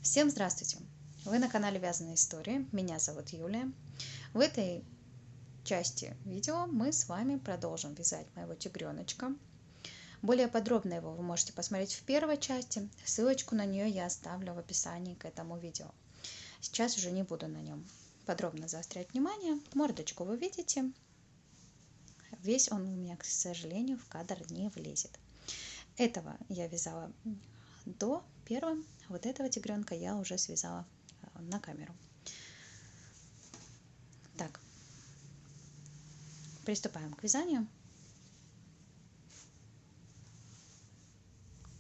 Всем здравствуйте! Вы на канале Вязаные истории. Меня зовут Юлия. В этой части видео мы с вами продолжим вязать моего тигреночка. Более подробно его вы можете посмотреть в первой части. Ссылочку на нее я оставлю в описании к этому видео. Сейчас уже не буду на нем подробно заострять внимание. Мордочку вы видите. Весь он у меня, к сожалению, в кадр не влезет. Этого я вязала до первого. Вот этого тигренка я уже связала на камеру. Так, приступаем к вязанию.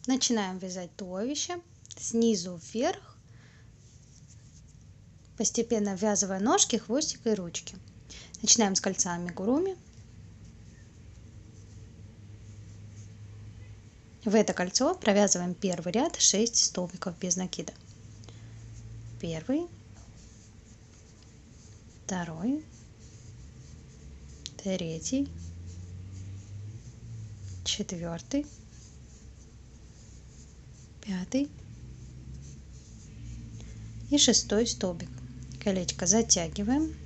Начинаем вязать туловище снизу вверх, постепенно ввязывая ножки, хвостик и ручки. Начинаем с кольца амигуруми. В это кольцо провязываем первый ряд 6 столбиков без накида. Первый, второй, третий, четвертый, пятый и шестой столбик. Колечко затягиваем.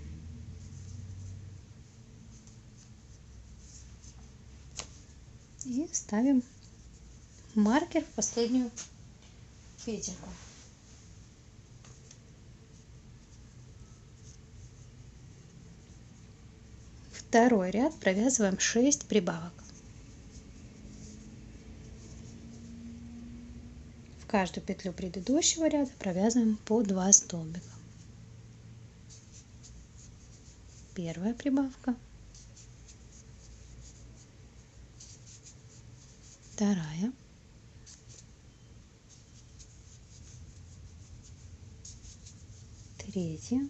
И ставим маркер в последнюю петельку. Второй ряд провязываем 6 прибавок. В каждую петлю предыдущего ряда провязываем по 2 столбика. Первая прибавка, вторая, третья,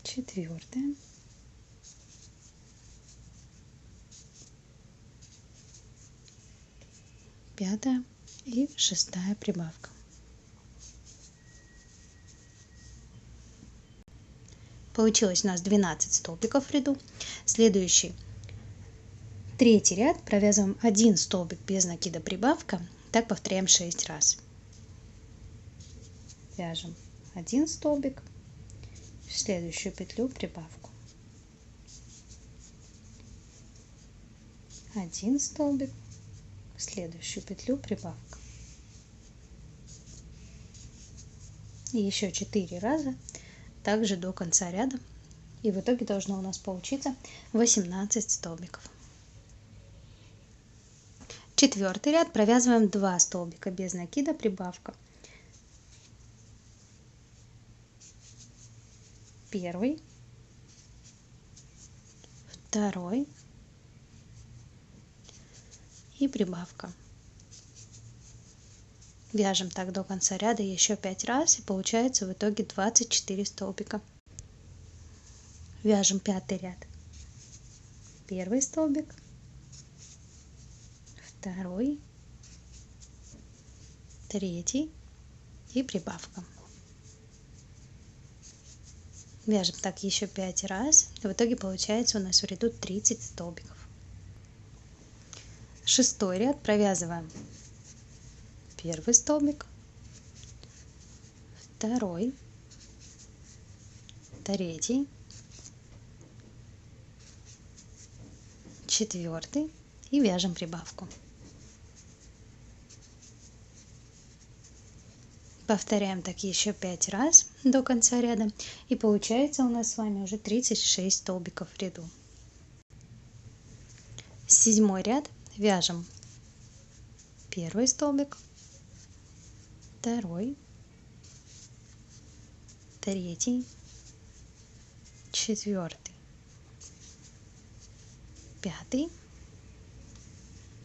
четвертая, пятая и шестая прибавка. Получилось у нас 12 столбиков в ряду. Следующий, третий ряд, провязываем 1 столбик без накида прибавка. Так повторяем 6 раз. Вяжем 1 столбик, в следующую петлю прибавку. 1 столбик, в следующую петлю прибавка. И еще 4 раза, также до конца ряда. И в итоге должно у нас получиться 18 столбиков. Четвертый ряд провязываем 2 столбика без накида прибавка. Первый, второй и прибавка. Вяжем так до конца ряда еще 5 раз, и получается в итоге 24 столбика. Вяжем пятый ряд. Первый столбик, второй, третий и прибавка. Вяжем так еще 5 раз, и в итоге получается у нас в ряду 30 столбиков. Шестой ряд провязываем первый столбик, второй, третий, четвертый и вяжем прибавку. Повторяем так еще 5 раз до конца ряда, и получается у нас с вами уже 36 столбиков в ряду. Седьмой ряд вяжем первый столбик, второй, третий, четвертый, пятый,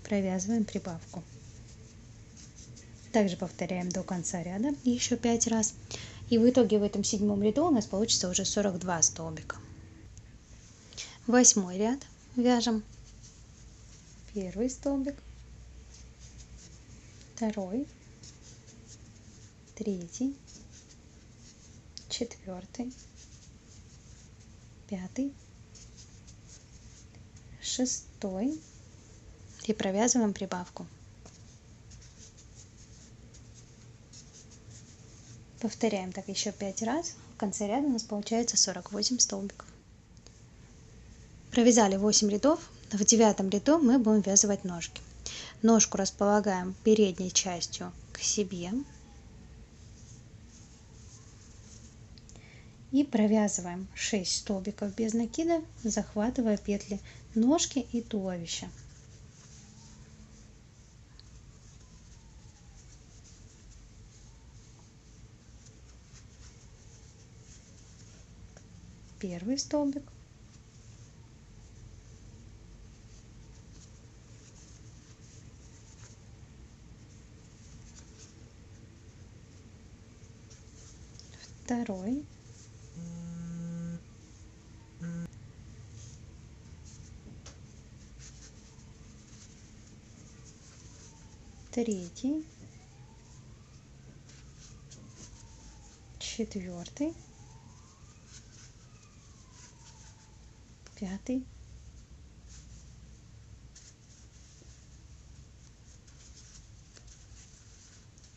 провязываем прибавку. Также повторяем до конца ряда еще 5 раз. И в итоге в этом седьмом ряду у нас получится уже 42 столбика. Восьмой ряд вяжем первый столбик, второй, третий, четвертый, пятый, шестой и провязываем прибавку. Повторяем так еще 5 раз. В конце ряда у нас получается 48 столбиков. Провязали 8 рядов. В 9 ряду мы будем ввязывать ножки. Ножку располагаем передней частью к себе и провязываем 6 столбиков без накида, захватывая петли ножки и туловища. Первый столбик, второй, третий, четвертый, пятый,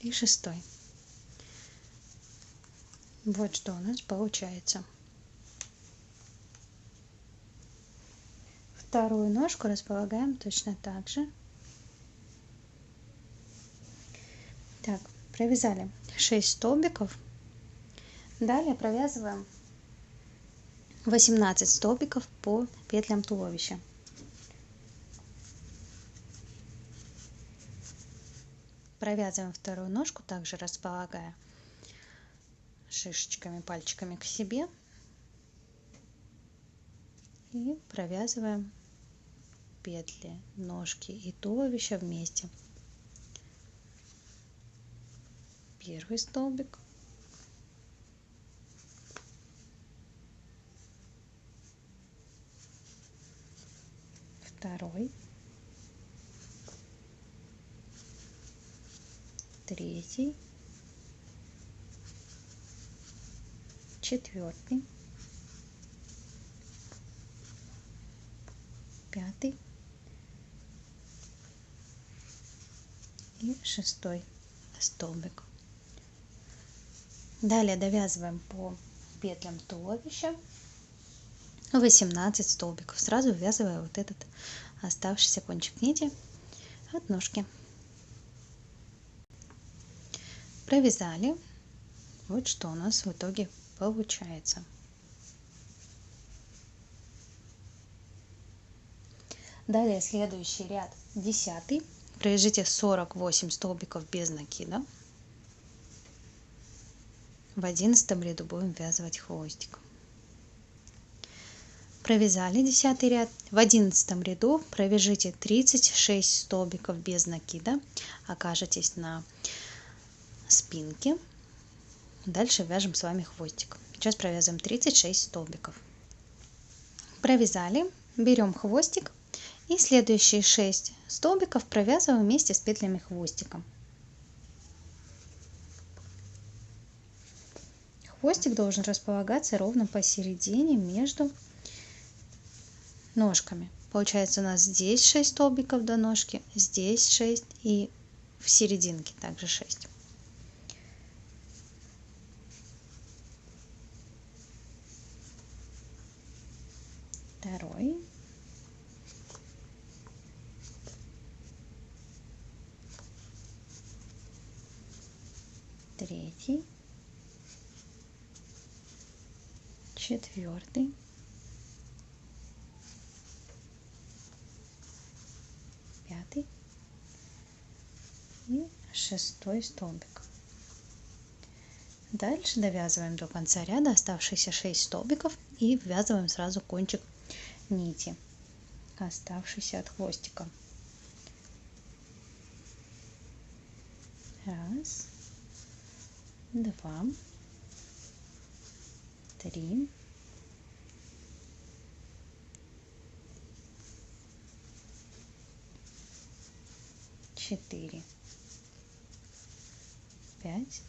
и шестой. Вот что у нас получается. Вторую ножку располагаем точно так же. Так, провязали 6 столбиков. Далее провязываем 18 столбиков по петлям туловища. Провязываем вторую ножку, также располагая шишечками, пальчиками к себе. И провязываем петли ножки и туловища вместе. Первый столбик, второй, третий, четвертый, пятый и шестой столбик. Далее довязываем по петлям туловища 18 столбиков, сразу ввязывая вот этот оставшийся кончик нити от ножки. Провязали. Вот что у нас в итоге получается. Далее следующий ряд 10. Провяжите 48 столбиков без накида. В 11 ряду будем ввязывать хвостик. Провязали 10 ряд. В 11 ряду провяжите 36 столбиков без накида. Окажетесь на спинке. Дальше вяжем с вами хвостик. Сейчас провязываем 36 столбиков. Провязали. Берем хвостик. И следующие 6 столбиков провязываем вместе с петлями хвостика. Хвостик должен располагаться ровно посередине между ножками. Получается у нас здесь 6 столбиков до ножки, здесь 6 и в серединке также 6. Второй. Третий. Четвертый. Пятый. И шестой столбик. Дальше довязываем до конца ряда оставшиеся 6 столбиков и ввязываем сразу кончик нити, оставшийся от хвостика. Раз, два, три, четыре, 5,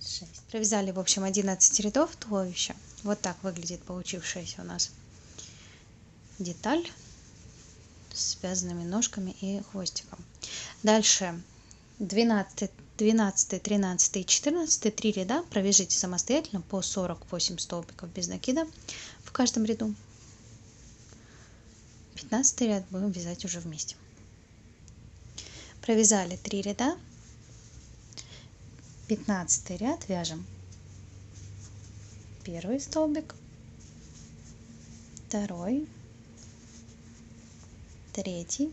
6. Провязали в общем 11 рядов туловища. Вот так выглядит получившаяся у нас деталь. с связанными ножками и хвостиком. Дальше 12, 12, 13 и 14 3 ряда провяжите самостоятельно по 48 столбиков без накида в каждом ряду. 15 ряд будем вязать уже вместе. Провязали 3 ряда. 15 ряд вяжем первый столбик, второй, третий,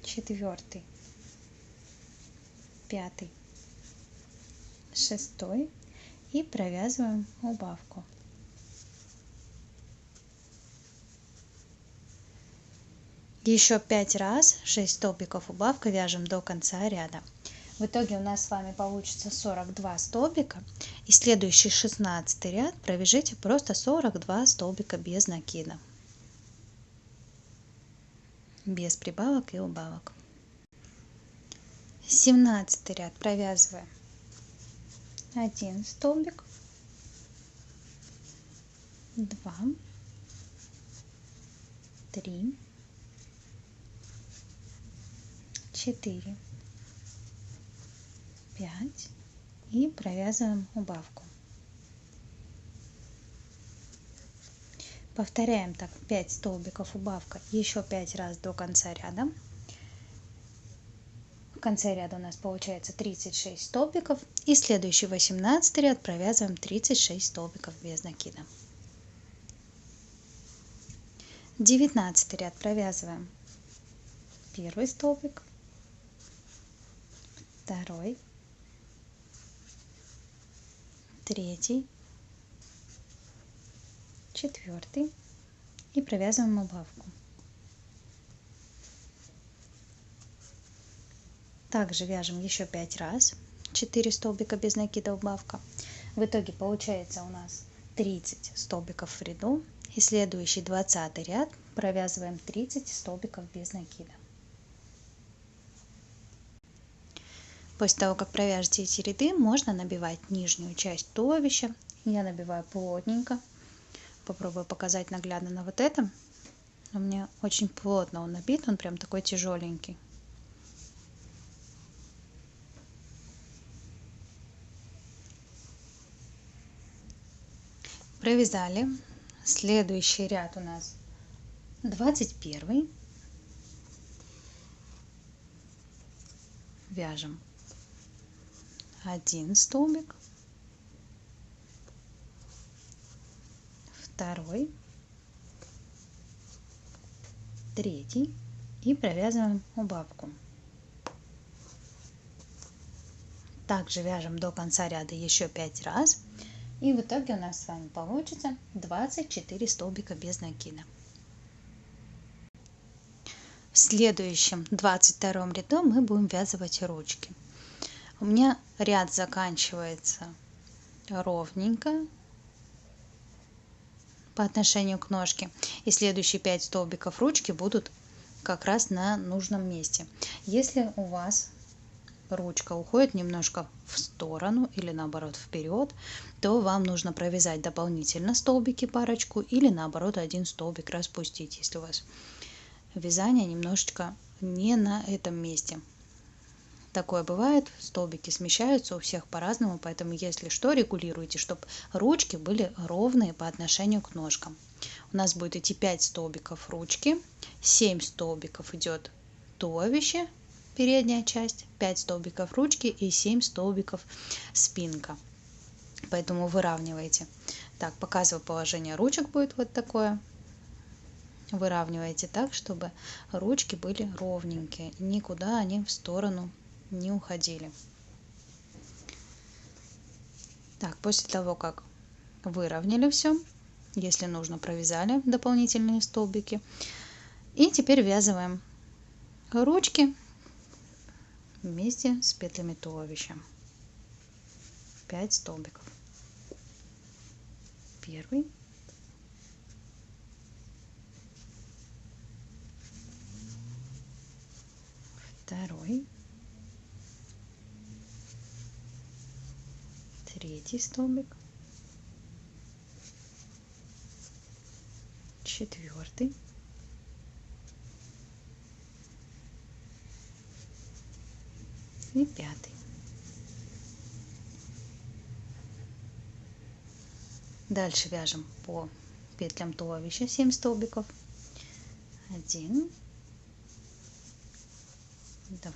четвертый, пятый, шестой и провязываем убавку. Еще 5 раз 6 столбиков убавка вяжем до конца ряда. В итоге у нас с вами получится 42 столбика, и следующий 16 ряд провяжите просто 42 столбика без накида, без прибавок и убавок. 17 ряд провязываем 1 столбик, 2, 3, 4, 5 и провязываем убавку. Повторяем так 5 столбиков убавка еще 5 раз до конца ряда. В конце ряда у нас получается 36 столбиков, и следующий 18 ряд провязываем 36 столбиков без накида. 19 ряд провязываем первый столбик, второй, третий, четвертый и провязываем убавку. Также вяжем еще 5 раз 4 столбика без накида убавка. В итоге получается у нас 30 столбиков в ряду, и следующий 20 ряд провязываем 30 столбиков без накида. После того, как провяжете эти ряды, можно набивать нижнюю часть туловища. Я набиваю плотненько. Попробую показать наглядно на вот этом. У меня очень плотно он набит, он прям такой тяжеленький. Провязали. Следующий ряд у нас 21. Вяжем 1 столбик, второй, третий и провязываем убавку. Также вяжем до конца ряда еще 5 раз, и в итоге у нас с вами получится 24 столбика без накида. В следующем 22 ряду мы будем вязывать ручки. У меня ряд заканчивается ровненько по отношению к ножке, и следующие 5 столбиков ручки будут как раз на нужном месте. Если у вас ручка уходит немножко в сторону или наоборот вперед, то вам нужно провязать дополнительно столбики парочку или наоборот один столбик распустить, если у вас вязание немножечко не на этом месте. Такое бывает, столбики смещаются у всех по-разному, поэтому если что, регулируйте, чтобы ручки были ровные по отношению к ножкам. У нас будет идти 5 столбиков ручки, 7 столбиков идет туловище, передняя часть, 5 столбиков ручки и 7 столбиков спинка. Поэтому выравнивайте. Так, показываю положение ручек, будет вот такое. Выравнивайте так, чтобы ручки были ровненькие, никуда они в сторону не уходили. Так, после того, как выровняли все, если нужно, провязали дополнительные столбики, и теперь ввязываем ручки вместе с петлями туловища. 5 столбиков. Первый, второй, третий столбик, четвертый, и 5. Дальше вяжем по петлям туловища 7 столбиков. 1, 2,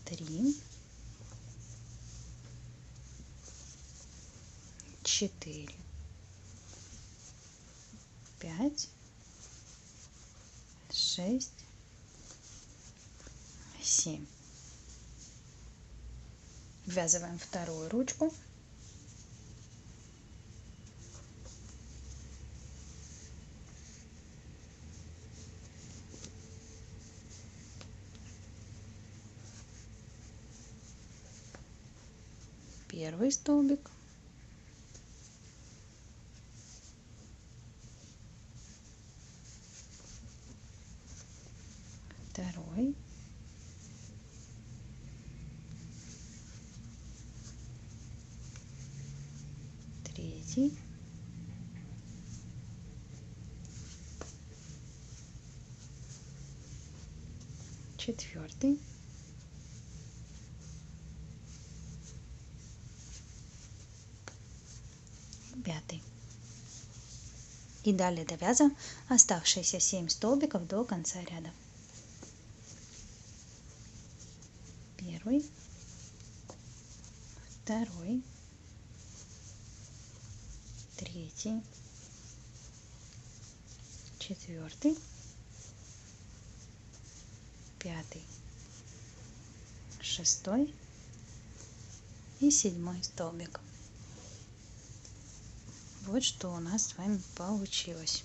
3, 4, 5, 6, 7. Ввязываем вторую ручку. Первый столбик. Второй. Третий. Четвертый. Пятый. И далее довязываем оставшиеся 7 столбиков до конца ряда. Первый, второй, третий, четвертый, пятый, шестой и 7 столбик. Вот что у нас с вами получилось.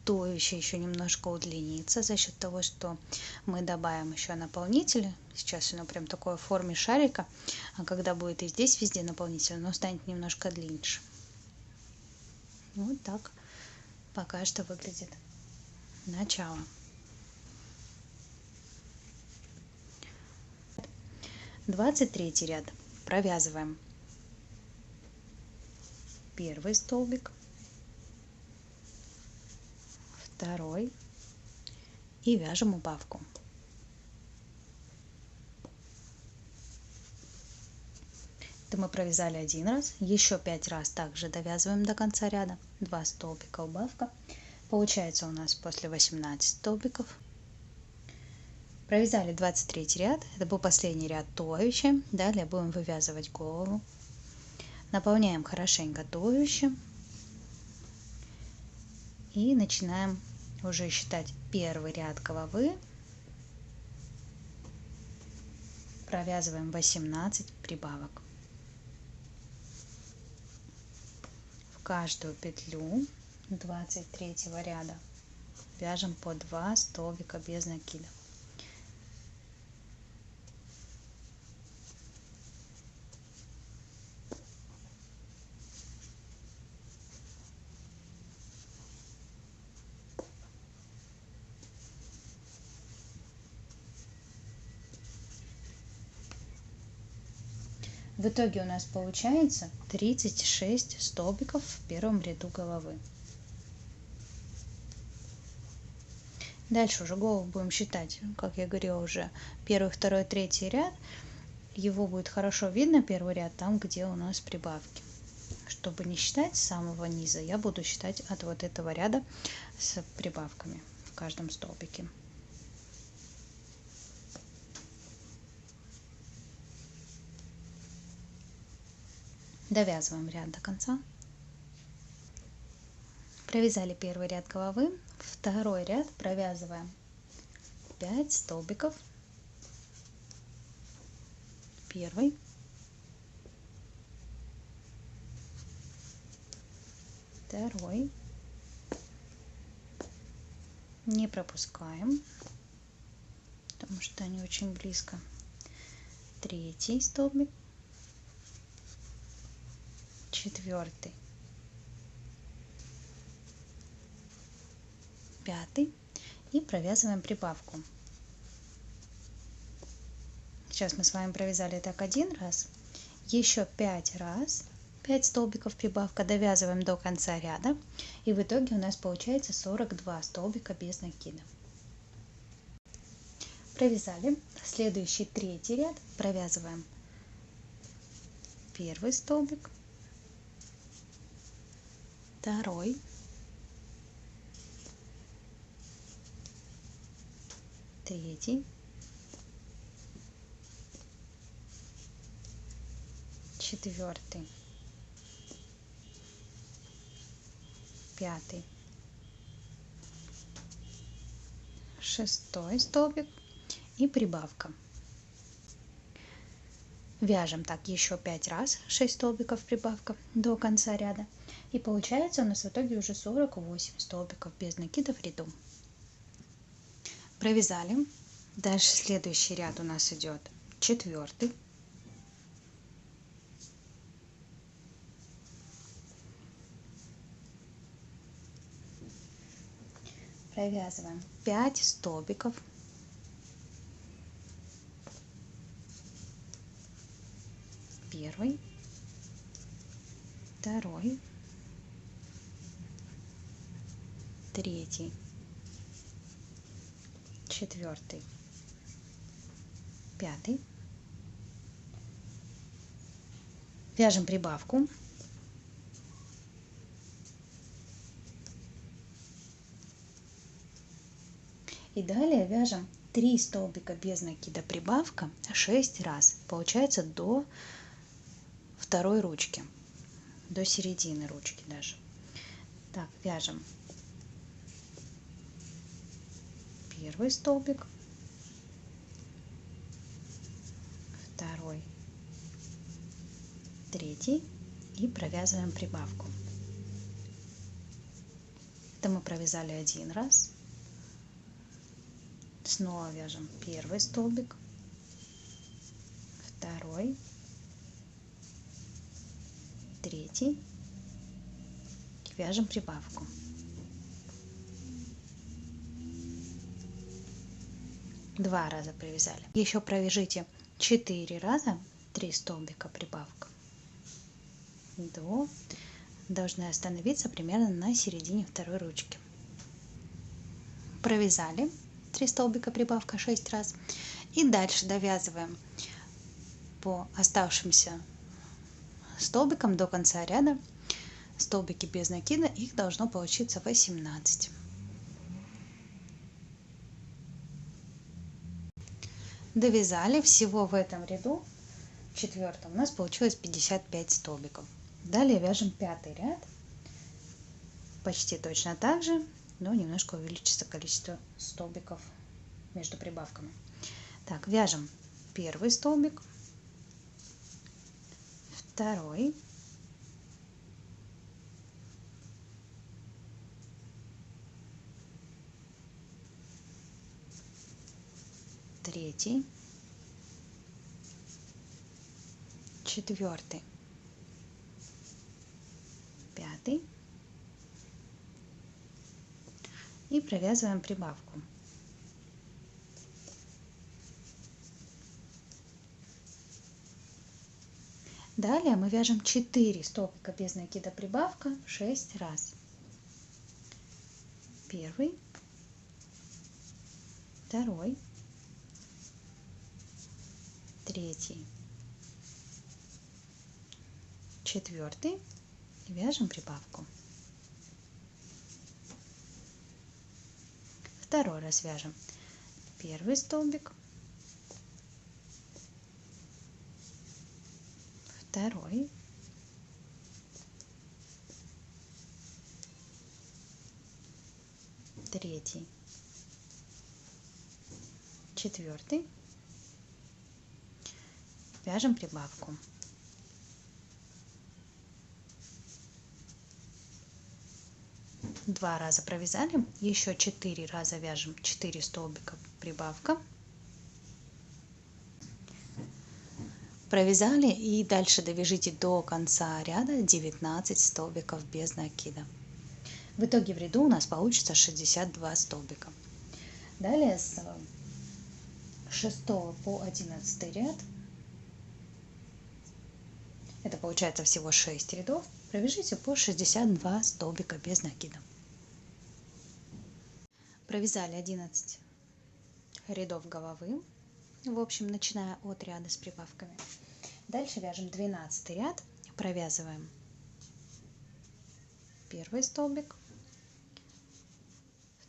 Туловище еще немножко удлинится за счет того, что мы добавим еще наполнители. Сейчас оно прям такое в форме шарика, а когда будет и здесь везде наполнитель, оно станет немножко длиннее. Вот так пока что выглядит начало. Двадцать третий ряд. Провязываем первый столбик, второй и вяжем убавку. Это мы провязали один раз, еще 5 раз также довязываем до конца ряда, 2 столбика убавка. Получается у нас после 18 столбиков. Провязали 23 ряд, это был последний ряд туловища. Далее будем вывязывать голову. Наполняем хорошенько туловище и начинаем уже считать первый ряд головы. Провязываем 18 прибавок. В каждую петлю 23 ряда вяжем по 2 столбика без накида. В итоге у нас получается 36 столбиков в первом ряду головы. Дальше уже голову будем считать, как я говорила, уже первый, второй, третий ряд. Его будет хорошо видно, первый ряд, там, где у нас прибавки. Чтобы не считать с самого низа, я буду считать от вот этого ряда с прибавками в каждом столбике. Довязываем ряд до конца. Провязали первый ряд головы, второй ряд провязываем 5 столбиков. Первый, второй, не пропускаем, потому что они очень близко. Третий столбик, четвертый, пятый и провязываем прибавку. Сейчас мы с вами провязали так один раз, еще 5 раз, 5 столбиков прибавка, довязываем до конца ряда, и в итоге у нас получается 42 столбика без накида. Провязали. Следующий третий ряд провязываем первый столбик, второй, третий, четвертый, пятый, шестой столбик и прибавка. Вяжем так еще 5 раз, 6 столбиков прибавка до конца ряда. И получается у нас в итоге уже 48 столбиков без накида в ряду. Провязали. Дальше следующий ряд у нас идет четвертый. Провязываем 5 столбиков. Первый, второй, третий, четвертый, пятый. Вяжем прибавку. И далее вяжем 3 столбика без накида прибавка 6 раз. Получается до второй ручки, до середины ручки даже. Так, вяжем первый столбик, второй, третий и провязываем прибавку. Это мы провязали один раз. Снова вяжем первый столбик, второй, третий, вяжем прибавку. Два раза провязали. Еще провяжите 4 раза 3 столбика прибавка. Должны остановиться примерно на середине второй ручки. Провязали 3 столбика прибавка 6 раз. И дальше довязываем по оставшимся столбикам до конца ряда. Столбики без накида, их должно получиться 18. Довязали. Всего в этом ряду, четвертом, у нас получилось 55 столбиков. Далее вяжем пятый ряд. Почти точно так же, но немножко увеличится количество столбиков между прибавками. Так, вяжем первый столбик, второй, третий, четвертый, пятый и провязываем прибавку. Далее мы вяжем 4 столбика без накида прибавка 6 раз. Первый, второй, третий, четвертый и вяжем прибавку. Второй раз вяжем первый столбик, второй, третий, четвертый, вяжем прибавку. Два раза провязали, еще 4 раза вяжем 4 столбика прибавка. Провязали и дальше довяжите до конца ряда 19 столбиков без накида. В итоге в ряду у нас получится 62 столбика. Далее с 6 по 11 ряд, это получается всего 6 рядов, провяжите по 62 столбика без накида. Провязали 11 рядов головы, в общем, начиная от ряда с прибавками. Дальше вяжем 12 ряд, провязываем первый столбик,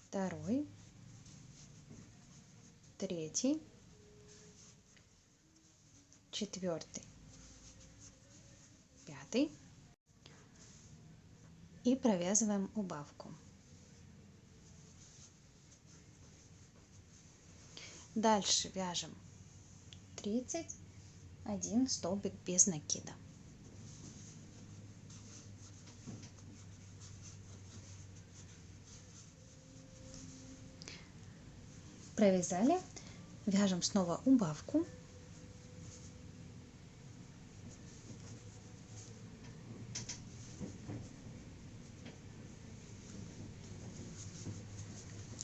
второй, третий, четвертый, пятый и провязываем убавку. Дальше вяжем 31 столбик без накида. Провязали, вяжем снова убавку.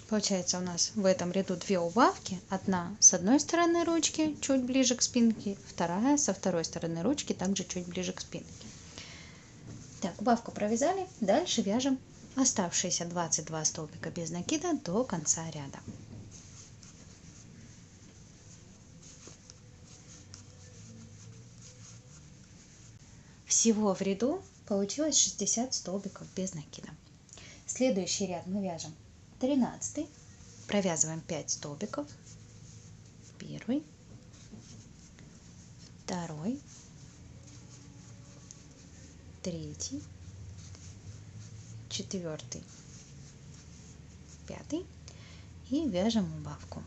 Получается у нас в этом ряду 2 убавки. Одна с одной стороны ручки, чуть ближе к спинке, вторая со второй стороны ручки, также чуть ближе к спинке. Так, убавку провязали. Дальше вяжем оставшиеся 22 столбика без накида до конца ряда. Всего в ряду получилось 60 столбиков без накида. Следующий ряд мы вяжем 13, провязываем 5 столбиков, первый, второй, третий, четвертый, пятый и вяжем убавку.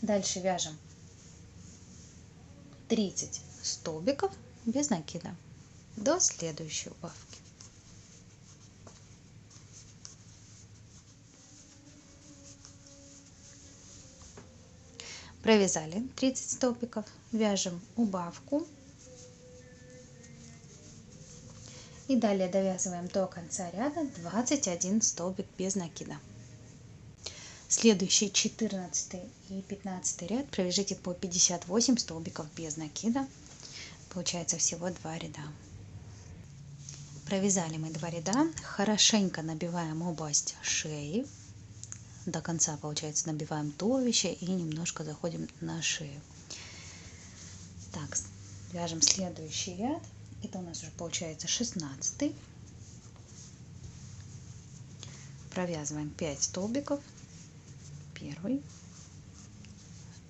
Дальше вяжем 30 столбиков без накида до следующей убавки. Провязали 30 столбиков, вяжем убавку и далее довязываем до конца ряда 21 столбик без накида. Следующий 14 и 15 ряд провяжите по 58 столбиков без накида. Получается всего 2 ряда. Провязали мы 2 ряда, хорошенько набиваем область шеи. До конца, получается, набиваем туловище и немножко заходим на шею. Так, вяжем следующий ряд. Это у нас уже получается 16. Провязываем 5 столбиков. Первый,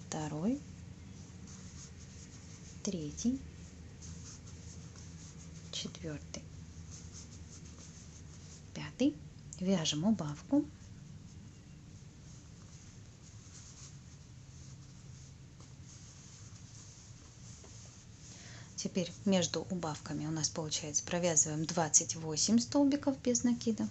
второй, третий, четвертый, пятый. Вяжем убавку. Теперь между убавками у нас получается провязываем 28 столбиков без накида.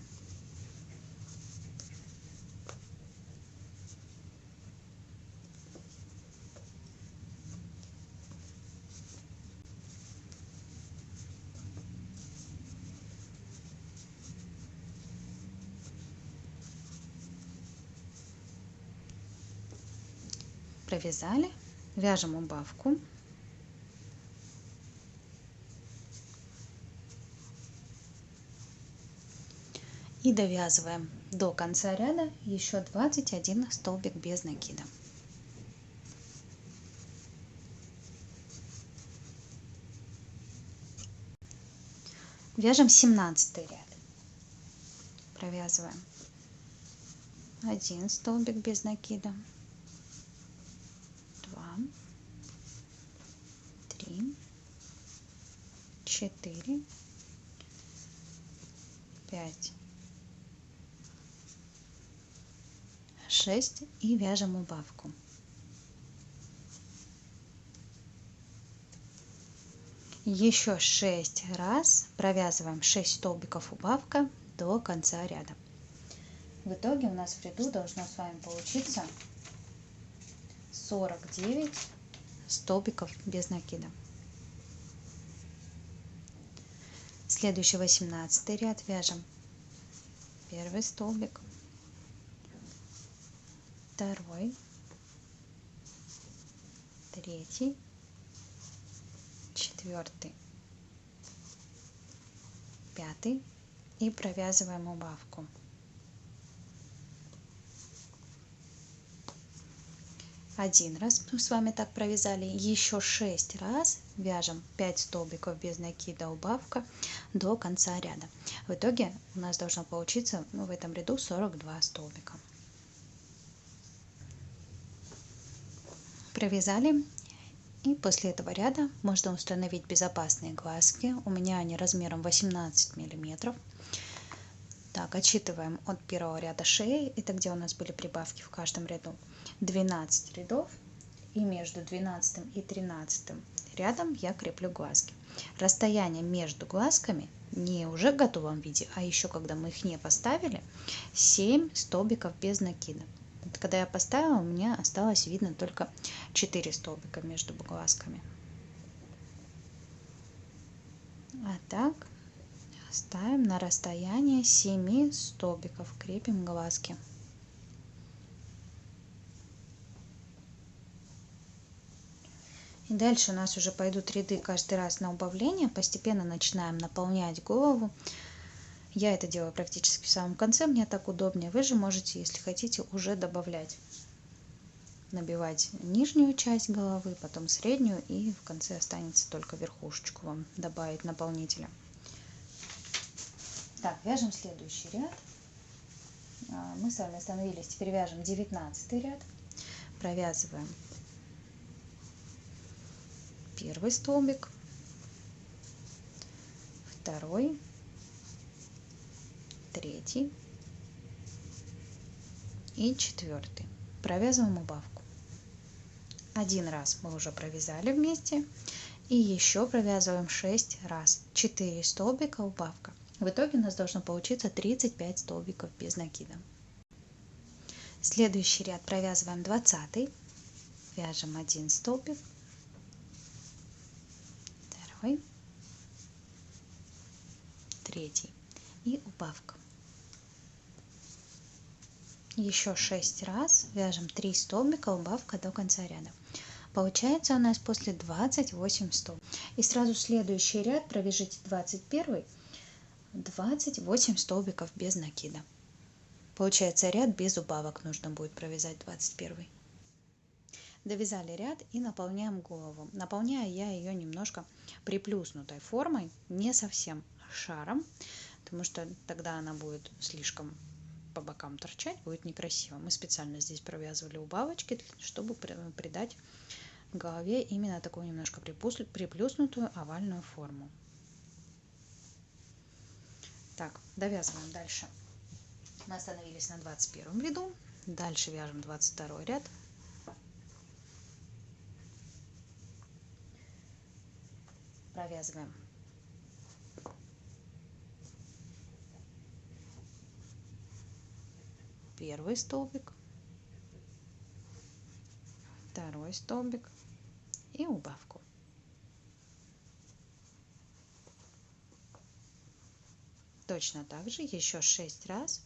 Провязали, вяжем убавку. И довязываем до конца ряда еще 21 столбик без накида. Вяжем 17 ряд. Провязываем 1 столбик без накида, 2, 3, 4, 5, 6 и вяжем убавку. Еще 6 раз провязываем 6 столбиков убавка до конца ряда. В итоге у нас в ряду должно с вами получиться 49 столбиков без накида. Следующий 18 ряд вяжем первый столбик, второй, третий, четвертый, 5 и провязываем убавку. Один раз мы с вами так провязали, еще 6 раз вяжем 5 столбиков без накида убавка до конца ряда. В итоге у нас должно получиться в этом ряду 42 столбика. Провязали, и после этого ряда можно установить безопасные глазки. У меня они размером 18 миллиметров. Так, отсчитываем от первого ряда шеи, это где у нас были прибавки в каждом ряду, 12 рядов, и между 12 и 13 рядом я креплю глазки. Расстояние между глазками не уже в готовом виде, а еще когда мы их не поставили, 7 столбиков без накида. Вот когда я поставила, у меня осталось видно только 4 столбика между глазками. А так ставим на расстояние 7 столбиков, крепим глазки. И дальше у нас уже пойдут ряды каждый раз на убавление. Постепенно начинаем наполнять голову. Я это делаю практически в самом конце, мне так удобнее. Вы же можете, если хотите, уже добавлять. Набивать нижнюю часть головы, потом среднюю, и в конце останется только верхушечку вам добавить наполнителя. Так, вяжем следующий ряд. Мы с вами остановились, теперь вяжем 19 ряд. Провязываем первый столбик, второй, третий и четвертый. Провязываем убавку. Один раз мы уже провязали вместе, и еще провязываем 6 раз, 4 столбика убавка. В итоге у нас должно получиться 35 столбиков без накида. Следующий ряд провязываем 20, вяжем 1 столбик, второй, третий и убавка. Еще 6 раз вяжем 3 столбика, убавка до конца ряда. Получается у нас после 28 столбиков. И сразу следующий ряд провяжите 21, 28 столбиков без накида. Получается ряд без убавок, нужно будет провязать 21. Довязали ряд и наполняем голову. Наполняю я ее немножко приплюснутой формой, не совсем шаром, потому что тогда она будет слишком по бокам торчать, будет некрасиво. Мы специально здесь провязывали убавочки, чтобы придать голове именно такую немножко приплюснутую овальную форму. Так, довязываем дальше. Мы остановились на 21 ряду, дальше вяжем 22 ряд. Провязываем первый столбик, второй столбик и убавку. Точно так же еще 6 раз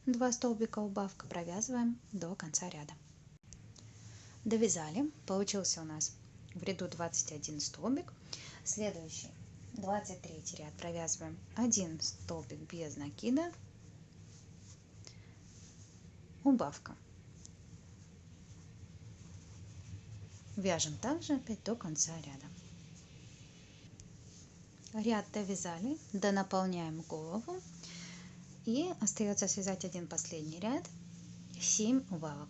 2 столбика убавка провязываем до конца ряда. Довязали, получился у нас в ряду 21 столбик. Следующий 23 ряд провязываем 1 столбик без накида, убавка. Вяжем также опять до конца ряда. Ряд довязали, донаполняем голову, и остается связать один последний ряд, 7 убавок.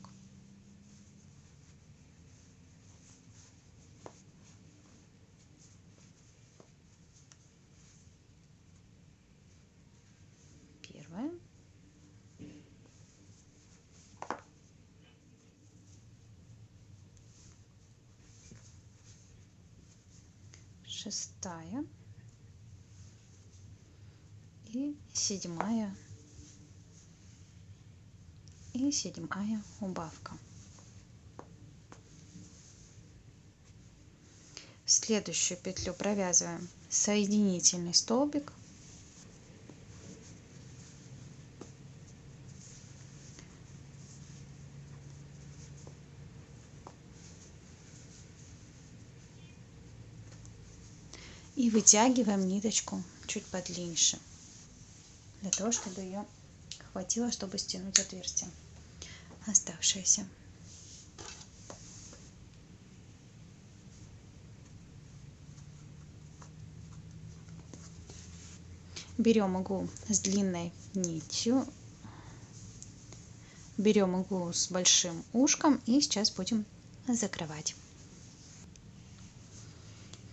Первая, шестая и седьмая убавка. В следующую петлю провязываем соединительный столбик, и вытягиваем ниточку чуть подлиннее, для того, чтобы ее хватило, чтобы стянуть отверстие оставшееся. Берем иглу с длинной нитью, берем иглу с большим ушком и сейчас будем закрывать.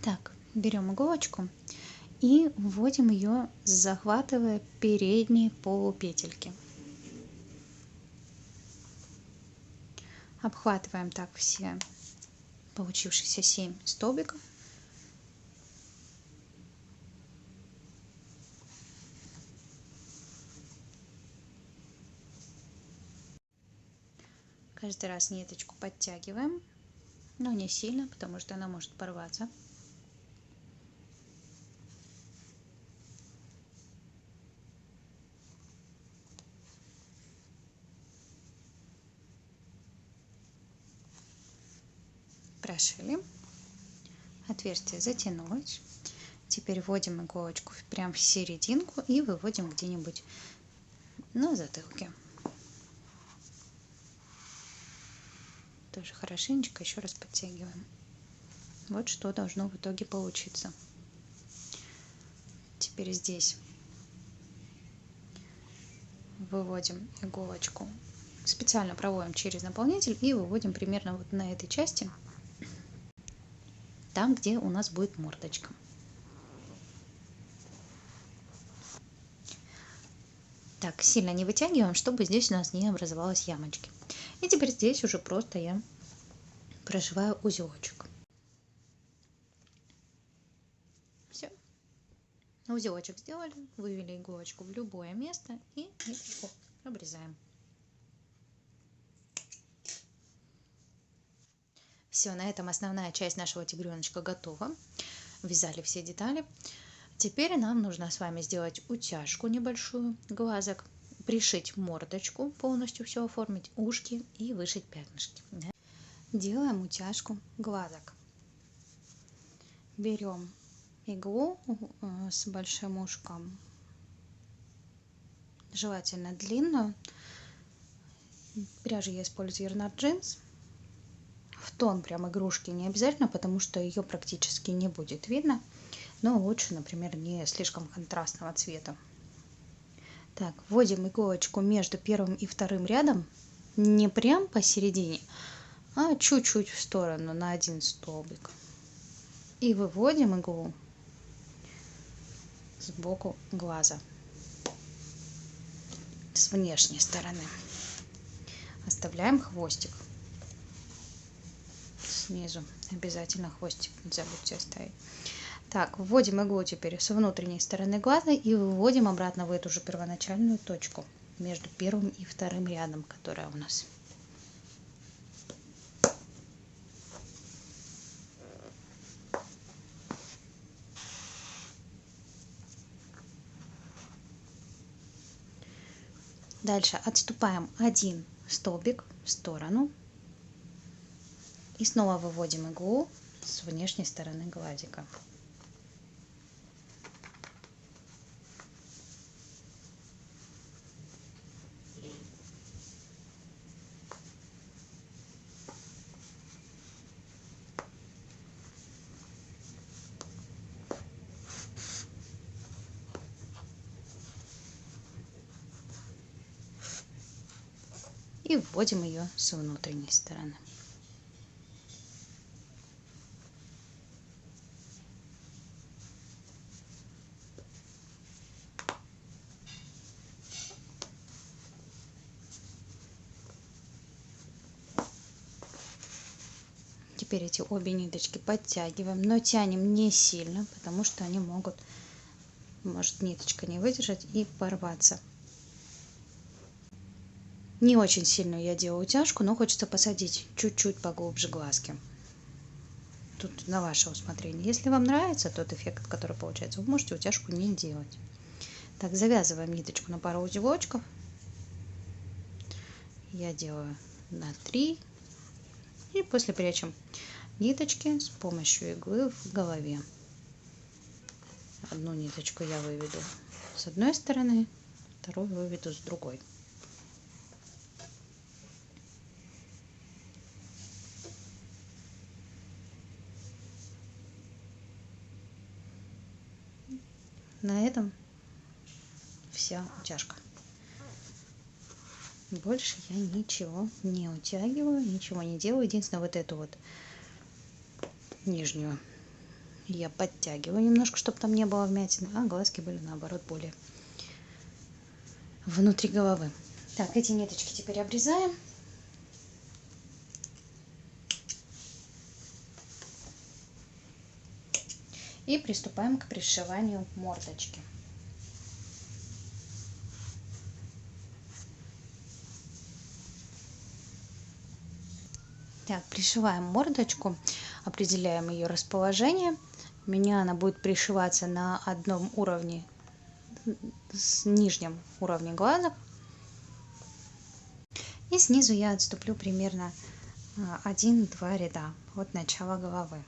Так, берем иголочку и вводим ее, захватывая передние полупетельки. Обхватываем так все получившиеся 7 столбиков. Каждый раз ниточку подтягиваем, но не сильно, потому что она может порваться. Прошили. Отверстие затянулось. Теперь вводим иголочку прямо в серединку и выводим где-нибудь на затылке. Тоже хорошенечко еще раз подтягиваем. Вот что должно в итоге получиться. Теперь здесь выводим иголочку, специально проводим через наполнитель и выводим примерно вот на этой части, там, где у нас будет мордочка. Так, сильно не вытягиваем, чтобы здесь у нас не образовалась ямочки. И теперь здесь уже просто я прошиваю узелочек. Все. Узелочек сделали, вывели иголочку в любое место и ниточку обрезаем. Все, на этом основная часть нашего тигреночка готова. Вязали все детали. Теперь нам нужно с вами сделать утяжку небольшую глазок, пришить мордочку, полностью все оформить, ушки и вышить пятнышки. Делаем утяжку глазок. Берем иглу с большим ушком, желательно длинную. Пряжу я использую Yarnart Jeans. В тон прям игрушки не обязательно, потому что ее практически не будет видно. Но лучше, например, не слишком контрастного цвета. Так, вводим иголочку между первым и вторым рядом, не прям посередине, а чуть-чуть в сторону на один столбик. И выводим иглу сбоку глаза, с внешней стороны. Оставляем хвостик. Снизу обязательно хвостик не забудьте оставить. Так, вводим иглу теперь с внутренней стороны глаза и выводим обратно в эту же первоначальную точку между первым и вторым рядом, которая у нас. Дальше отступаем один столбик в сторону и снова выводим иглу с внешней стороны гладика. И вводим ее с внутренней стороны. Теперь эти обе ниточки подтягиваем, но тянем не сильно, потому что они может ниточка не выдержать и порваться. Не очень сильно я делаю утяжку, но хочется посадить чуть-чуть поглубже глазки. Тут на ваше усмотрение. Если вам нравится тот эффект, который получается, вы можете утяжку не делать. Так, завязываем ниточку на пару узелочков. Я делаю на 3. И после прячем ниточки с помощью иглы в голове. Одну ниточку я выведу с одной стороны, вторую выведу с другой. На этом вся утяжка. Больше я ничего не утягиваю, ничего не делаю. Единственное, вот эту вот нижнюю я подтягиваю немножко, чтобы там не было вмятины, а глазки были наоборот более внутри головы. Так, эти ниточки теперь обрезаем. И приступаем к пришиванию мордочки. Так, пришиваем мордочку, определяем ее расположение. У меня она будет пришиваться на одном уровне, с нижним уровнем глаза. И снизу я отступлю примерно 1-2 ряда от начала головы.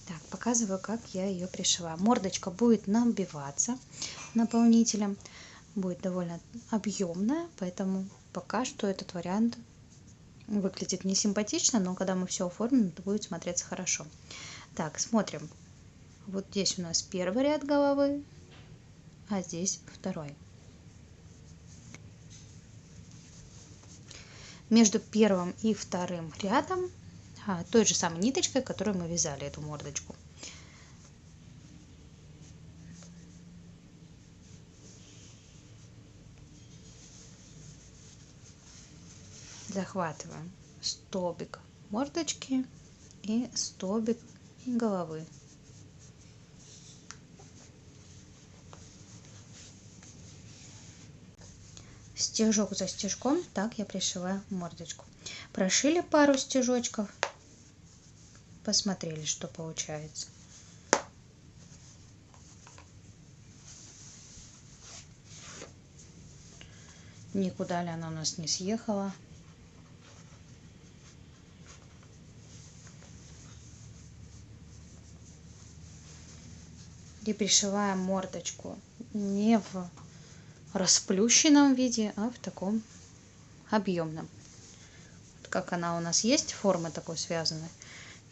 Так, показываю, как я ее пришиваю. Мордочка будет набиваться наполнителем, будет довольно объемная, поэтому пока что этот вариант выглядит не симпатично, но когда мы все оформим, то будет смотреться хорошо. Так, смотрим. Вот здесь у нас первый ряд головы, а здесь второй. Между первым и вторым рядом той же самой ниточкой, которой мы вязали эту мордочку. Захватываем столбик мордочки и столбик головы. Стежок за стежком, так я пришиваю мордочку. Прошили пару стежочков, посмотрели, что получается. Никуда ли она у нас не съехала. И пришиваем мордочку не в расплющенном виде, а в таком объемном. Вот как она у нас есть, форма такой связанной.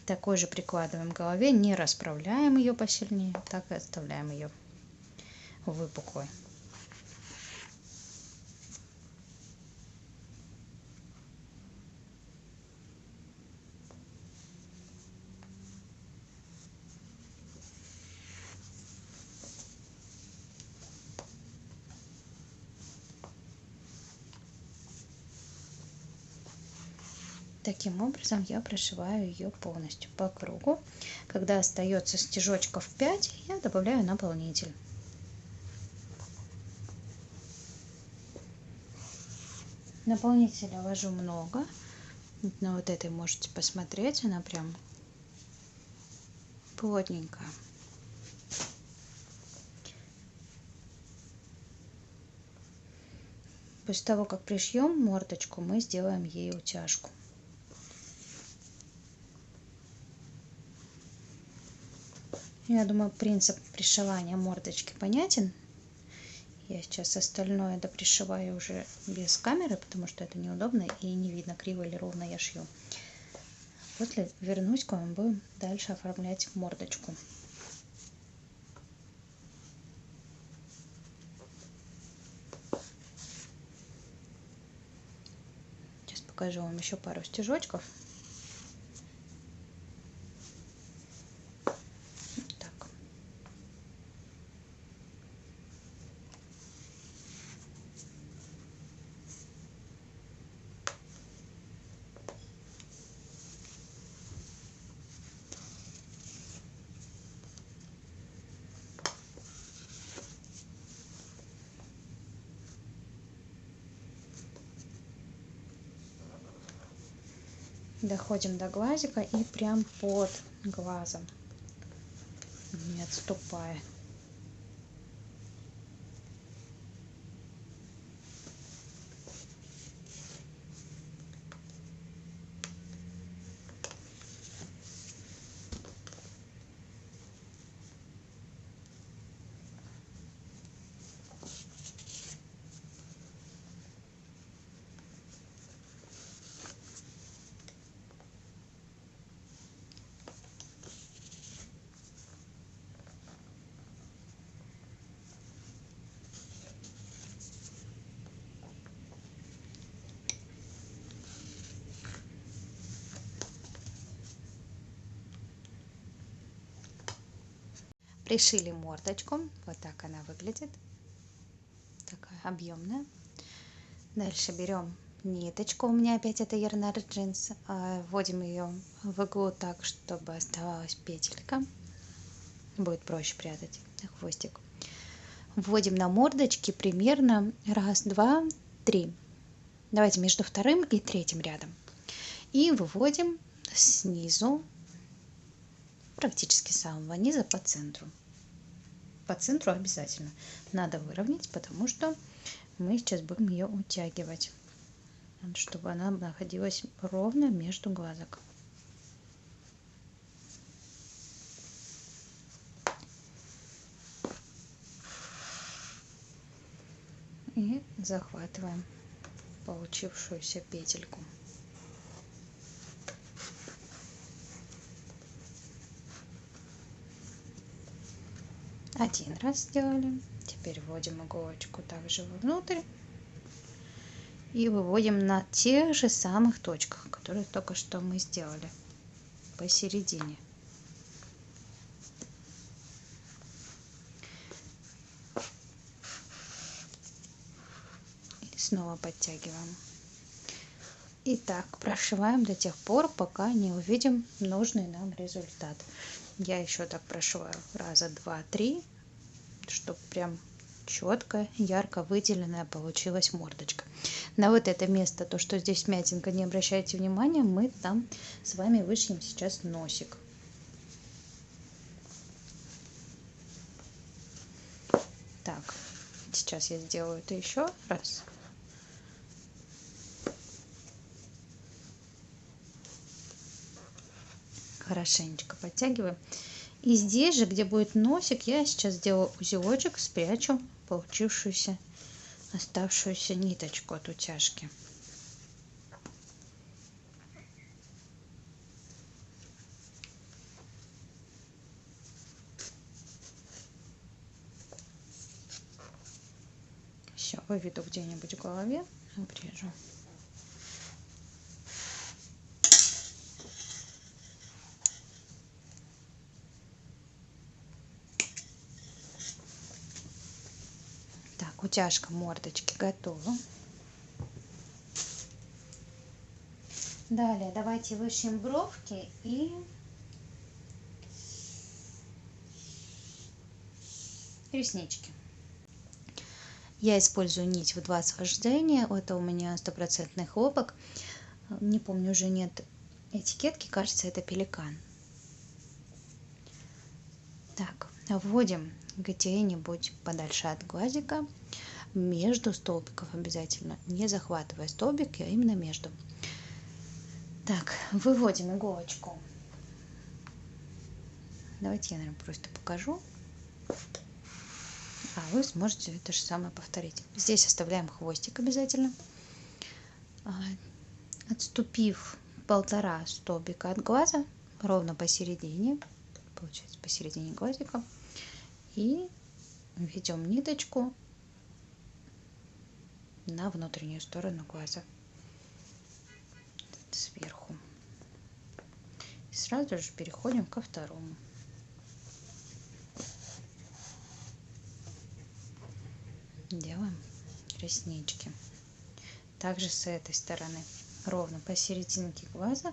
Такой же прикладываем к голове, не расправляем ее посильнее, так и оставляем ее выпуклой. Таким образом я прошиваю ее полностью по кругу. Когда остается стежочков 5, я добавляю наполнитель. Наполнителя ввожу много. На вот этой можете посмотреть, она прям плотненькая. После того, как пришьем мордочку, мы сделаем ей утяжку. Я думаю, принцип пришивания мордочки понятен. Я сейчас остальное допришиваю уже без камеры, потому что это неудобно и не видно, криво или ровно я шью. После вернусь к вам, будем дальше оформлять мордочку. Сейчас покажу вам еще пару стежочков. Так. Доходим до глазика и прям под глазом, не отступая. Пришили мордочку. Вот так она выглядит. Такая объемная. Дальше берем ниточку. У меня опять это Ярнар джинс. Вводим ее в иглу так, чтобы оставалась петелька. Будет проще прятать хвостик. Вводим на мордочке примерно раз, два, три. Давайте между вторым и третьим рядом. И выводим снизу, практически с самого низа по центру. По центру обязательно надо выровнять, потому что мы сейчас будем ее утягивать, чтобы она находилась ровно между глазок. И захватываем получившуюся петельку. Один раз сделали. Теперь вводим иголочку также вовнутрь и выводим на тех же самых точках, которые только что мы сделали, посередине. И снова подтягиваем. И так прошиваем до тех пор, пока не увидим нужный нам результат. Я еще так прошиваю раза два-три, чтобы прям четко, ярко выделенная получилась мордочка. На вот это место, то, что здесь мятинка, не обращайте внимания, мы там с вами вышьем сейчас носик. Так, сейчас я сделаю это еще раз. Хорошенечко подтягиваем. И здесь же, где будет носик, я сейчас сделаю узелочек, спрячу получившуюся, оставшуюся ниточку от утяжки. Все, выведу где-нибудь в голове, обрежу. Так, утяжка мордочки готова. Далее давайте вышьем бровки и реснички. Я использую нить в 2 схождения. Это у меня 100% хлопок. Не помню, уже нет этикетки. Кажется, это пеликан. Так, вводим где-нибудь подальше от глазика, между столбиков обязательно, не захватывая столбик, а именно между. Так, выводим иголочку. Давайте я, наверное, просто покажу, а вы сможете это же самое повторить. Здесь оставляем хвостик обязательно, отступив 1,5 столбика от глаза, ровно посередине, получается посередине глазика, и ведем ниточку на внутреннюю сторону глаза сверху. И сразу же переходим ко второму. Делаем реснички. Также с этой стороны ровно посерединке глаза,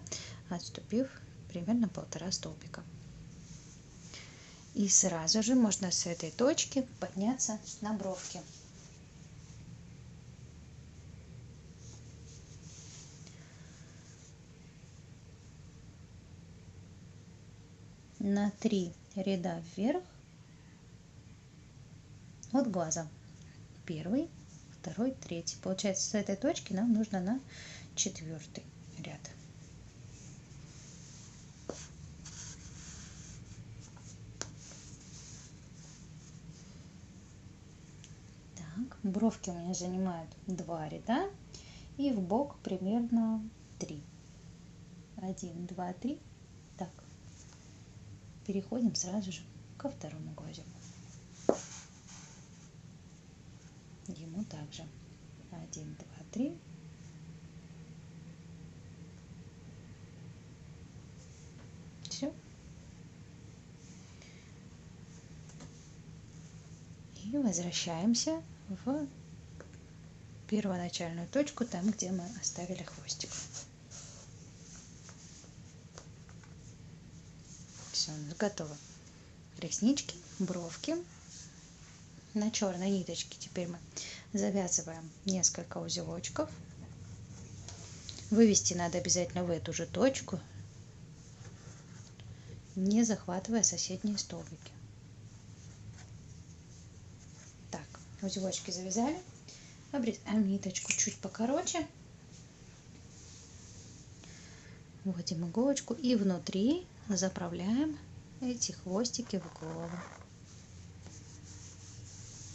отступив примерно 1,5 столбика. И сразу же можно с этой точки подняться на бровки. На 3 ряда вверх от глаза. Первый, второй, третий. Получается, с этой точки нам нужно на 4-й ряд. Так, бровки у меня занимают 2 ряда и в бок примерно 3. 1, 2, 3. Так, переходим сразу же ко второму глазику. Ему также 1, 2, 3. Все. И возвращаемся в первоначальную точку, там, где мы оставили хвостик. Все, готово. Реснички, бровки. На черной ниточке теперь мы завязываем несколько узелочков. Вывести надо обязательно в эту же точку, не захватывая соседние столбики. Так, узелочки завязали. Обрезаем ниточку чуть покороче. Вводим иголочку и внутри заправляем эти хвостики в голову.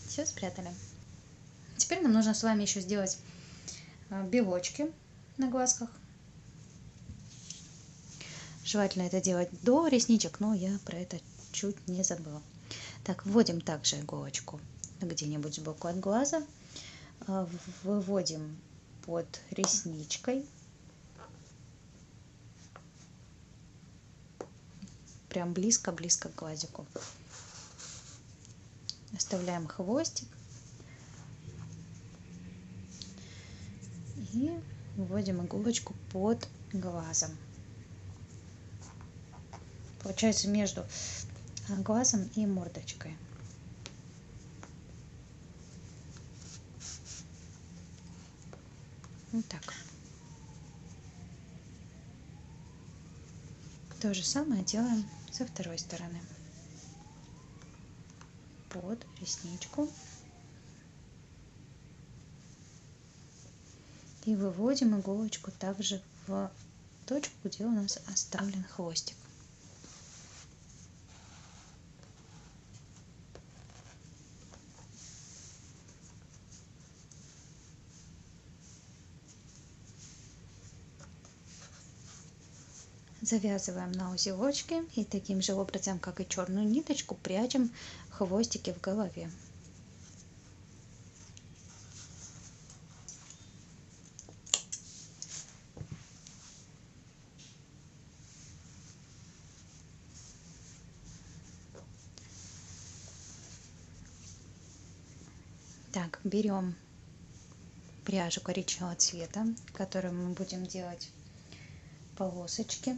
Все, спрятали. Теперь нам нужно с вами еще сделать белочки на глазках. Желательно это делать до ресничек, но я про это чуть не забыла. Так, вводим также иголочку где-нибудь сбоку от глаза. Выводим под ресничкой. Прям близко-близко к глазику. Оставляем хвостик. И вводим иголочку под глазом. Получается между глазом и мордочкой. Вот так. То же самое делаем со второй стороны. Под ресничку. И выводим иголочку также в точку, где у нас оставлен хвостик. Завязываем на узелочки и таким же образом, как и черную ниточку, прячем хвостики в голове. Так, берем пряжу коричневого цвета, которой мы будем делать полосочки.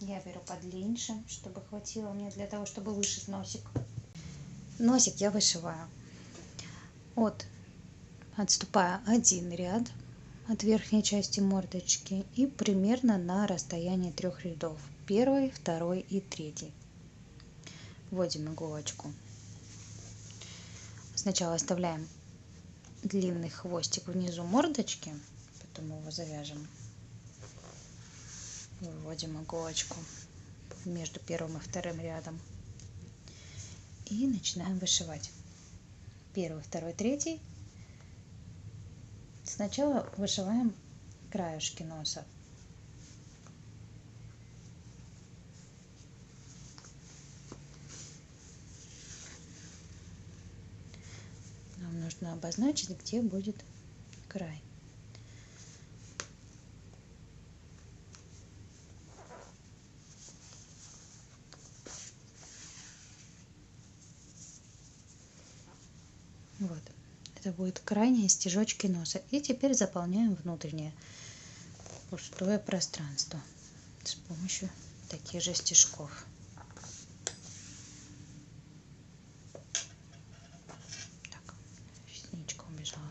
Я беру подлиннее, чтобы хватило мне для того, чтобы вышить носик. Носик я вышиваю отступая один ряд от верхней части мордочки и примерно на расстоянии 3 рядов. Первый, второй и третий. Вводим иголочку. Сначала оставляем длинный хвостик внизу мордочки, потом его завяжем. Вводим иголочку между первым и вторым рядом и начинаем вышивать. Первый, второй, третий. Сначала вышиваем краешки носа. Нам нужно обозначить, где будет край. Вот, это будет крайние стежочки носа. И теперь заполняем внутреннее пустое пространство с помощью таких же стежков. Так, ресничка убежала.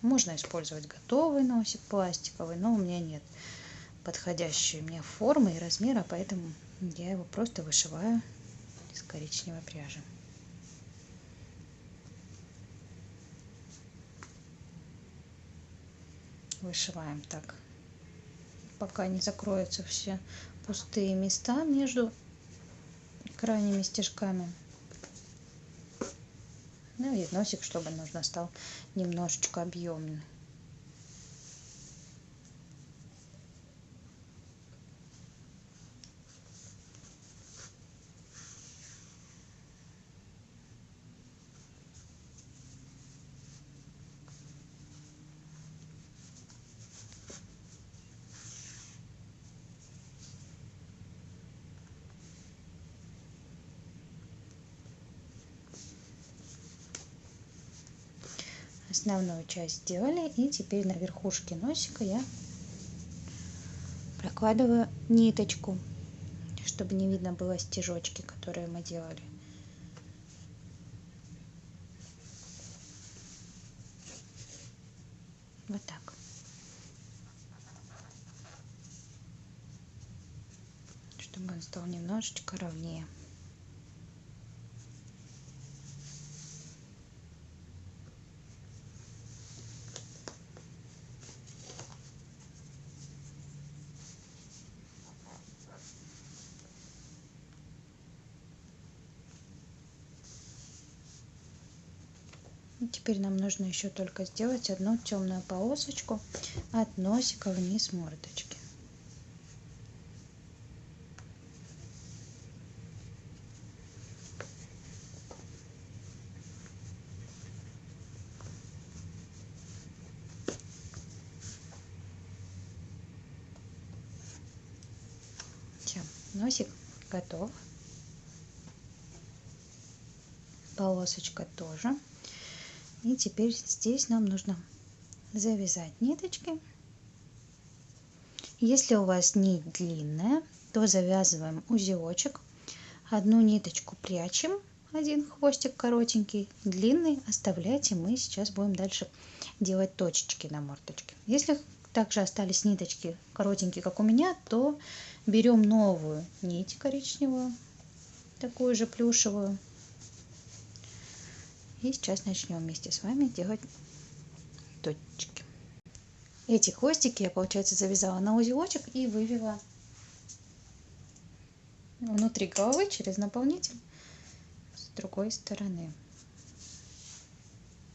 Можно использовать готовый носик пластиковый, но у меня нет подходящей мне формы и размера, поэтому я его просто вышиваю из коричневой пряжи. Вышиваем так, пока не закроются все пустые места между крайними стежками. Ну и носик, чтобы нужно стал немножечко объемный. Основную часть сделали, и теперь на верхушке носика я прокладываю ниточку, чтобы не видно было стежочки, которые мы делали. Вот так. Чтобы он стал немножечко ровнее. И теперь нам нужно еще только сделать одну темную полосочку от носика вниз мордочки. Все, носик готов. Полосочка тоже. И теперь здесь нам нужно завязать ниточки. Если у вас нить длинная, то завязываем узелочек. Одну ниточку прячем, один хвостик коротенький, длинный оставляйте. Мы сейчас будем дальше делать точечки на мордочке. Если также остались ниточки коротенькие, как у меня, то берем новую нить коричневую, такую же плюшевую. И сейчас начнем вместе с вами делать точечки. Эти хвостики я, получается, завязала на узелочек и вывела внутри головы через наполнитель с другой стороны.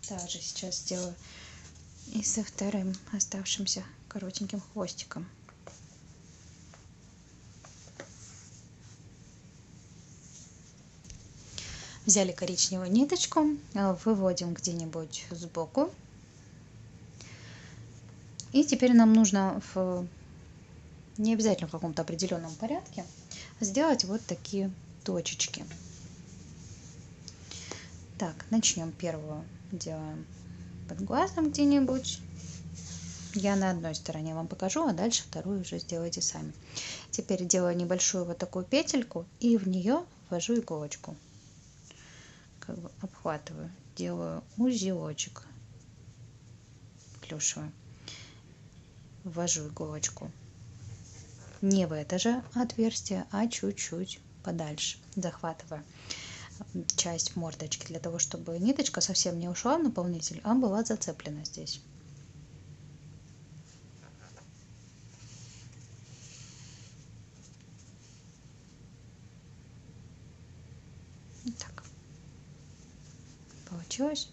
Также сейчас сделаю и со вторым оставшимся коротеньким хвостиком. Взяли коричневую ниточку, выводим где-нибудь сбоку. И теперь нам нужно не обязательно в каком-то определенном порядке сделать вот такие точечки. Так, начнем. Первую делаем под глазом где-нибудь. Я на одной стороне вам покажу, а дальше вторую уже сделайте сами. Теперь делаю небольшую вот такую петельку и в нее ввожу иголочку. Как бы обхватываю, делаю узелочек плюшевый, ввожу иголочку не в это же отверстие, а чуть-чуть подальше, захватывая часть мордочки для того, чтобы ниточка совсем не ушла в наполнитель, а была зацеплена здесь. Вот так получилась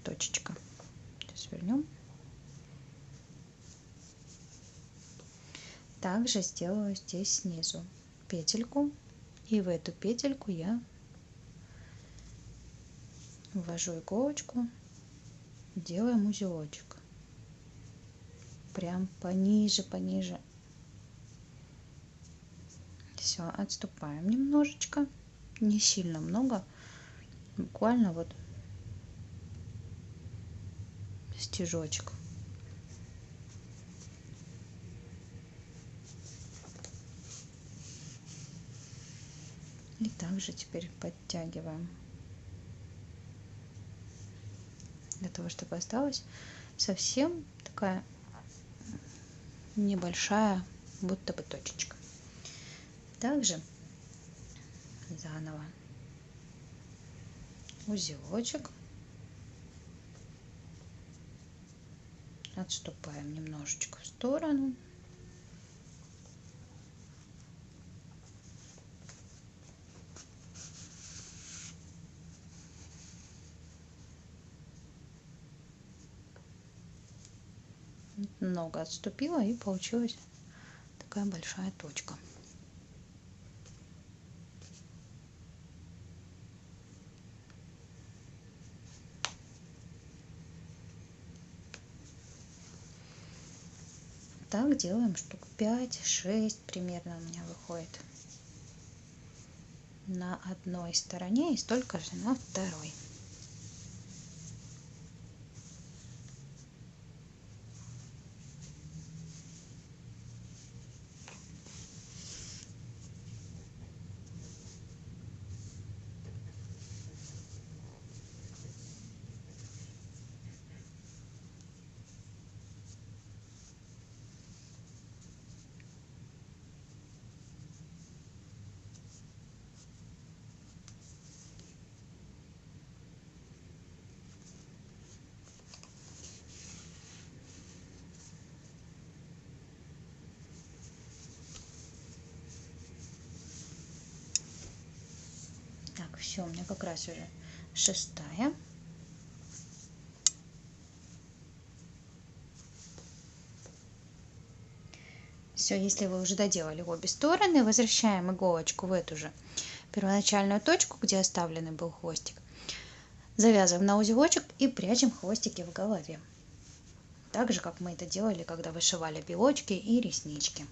точечка. Сейчас вернем. Также сделаю здесь снизу петельку, и в эту петельку я ввожу иголочку, делаем узелочек прям пониже. Все, отступаем немножечко, не сильно много, буквально вот стежочек. И также теперь подтягиваем для того, чтобы осталась совсем такая небольшая, будто бы точечка. Также заново узелочек, отступаем немножечко в сторону. Много отступила, и получилась такая большая точка. Так делаем штук 5-6 примерно у меня выходит на одной стороне и столько же на второй. Так, все, у меня как раз уже 6-я. Все, если вы уже доделали обе стороны, возвращаем иголочку в эту же первоначальную точку, где оставленный был хвостик. Завязываем на узелочек и прячем хвостики в голове. Так же, как мы это делали, когда вышивали белочки и реснички.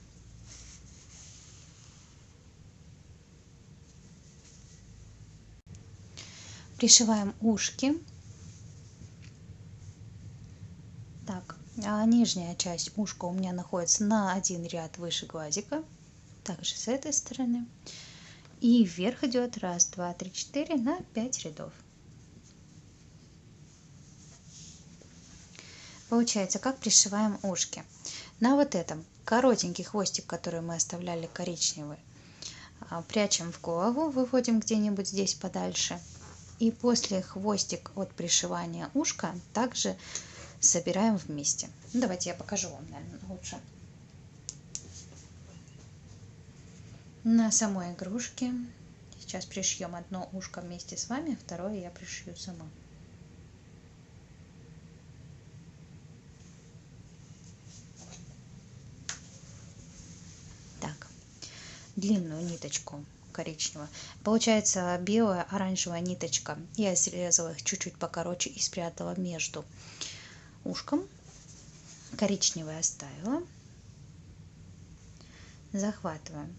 Пришиваем ушки. Так, а нижняя часть ушка у меня находится на один ряд выше глазика. Также с этой стороны. И вверх идет 1, 2, 3, 4 на 5 рядов. Получается, как пришиваем ушки. На вот этом коротенький хвостик, который мы оставляли коричневый, прячем в голову, выводим где-нибудь здесь подальше. И после хвостик от пришивания ушка также собираем вместе. Ну, давайте я покажу вам, наверное, лучше. На самой игрушке сейчас пришьем одно ушко вместе с вами, второе я пришью сама. Так, длинную ниточку коричневую. Получается белая, оранжевая ниточка. Я срезала их чуть-чуть покороче и спрятала между ушком. Коричневый оставила. Захватываем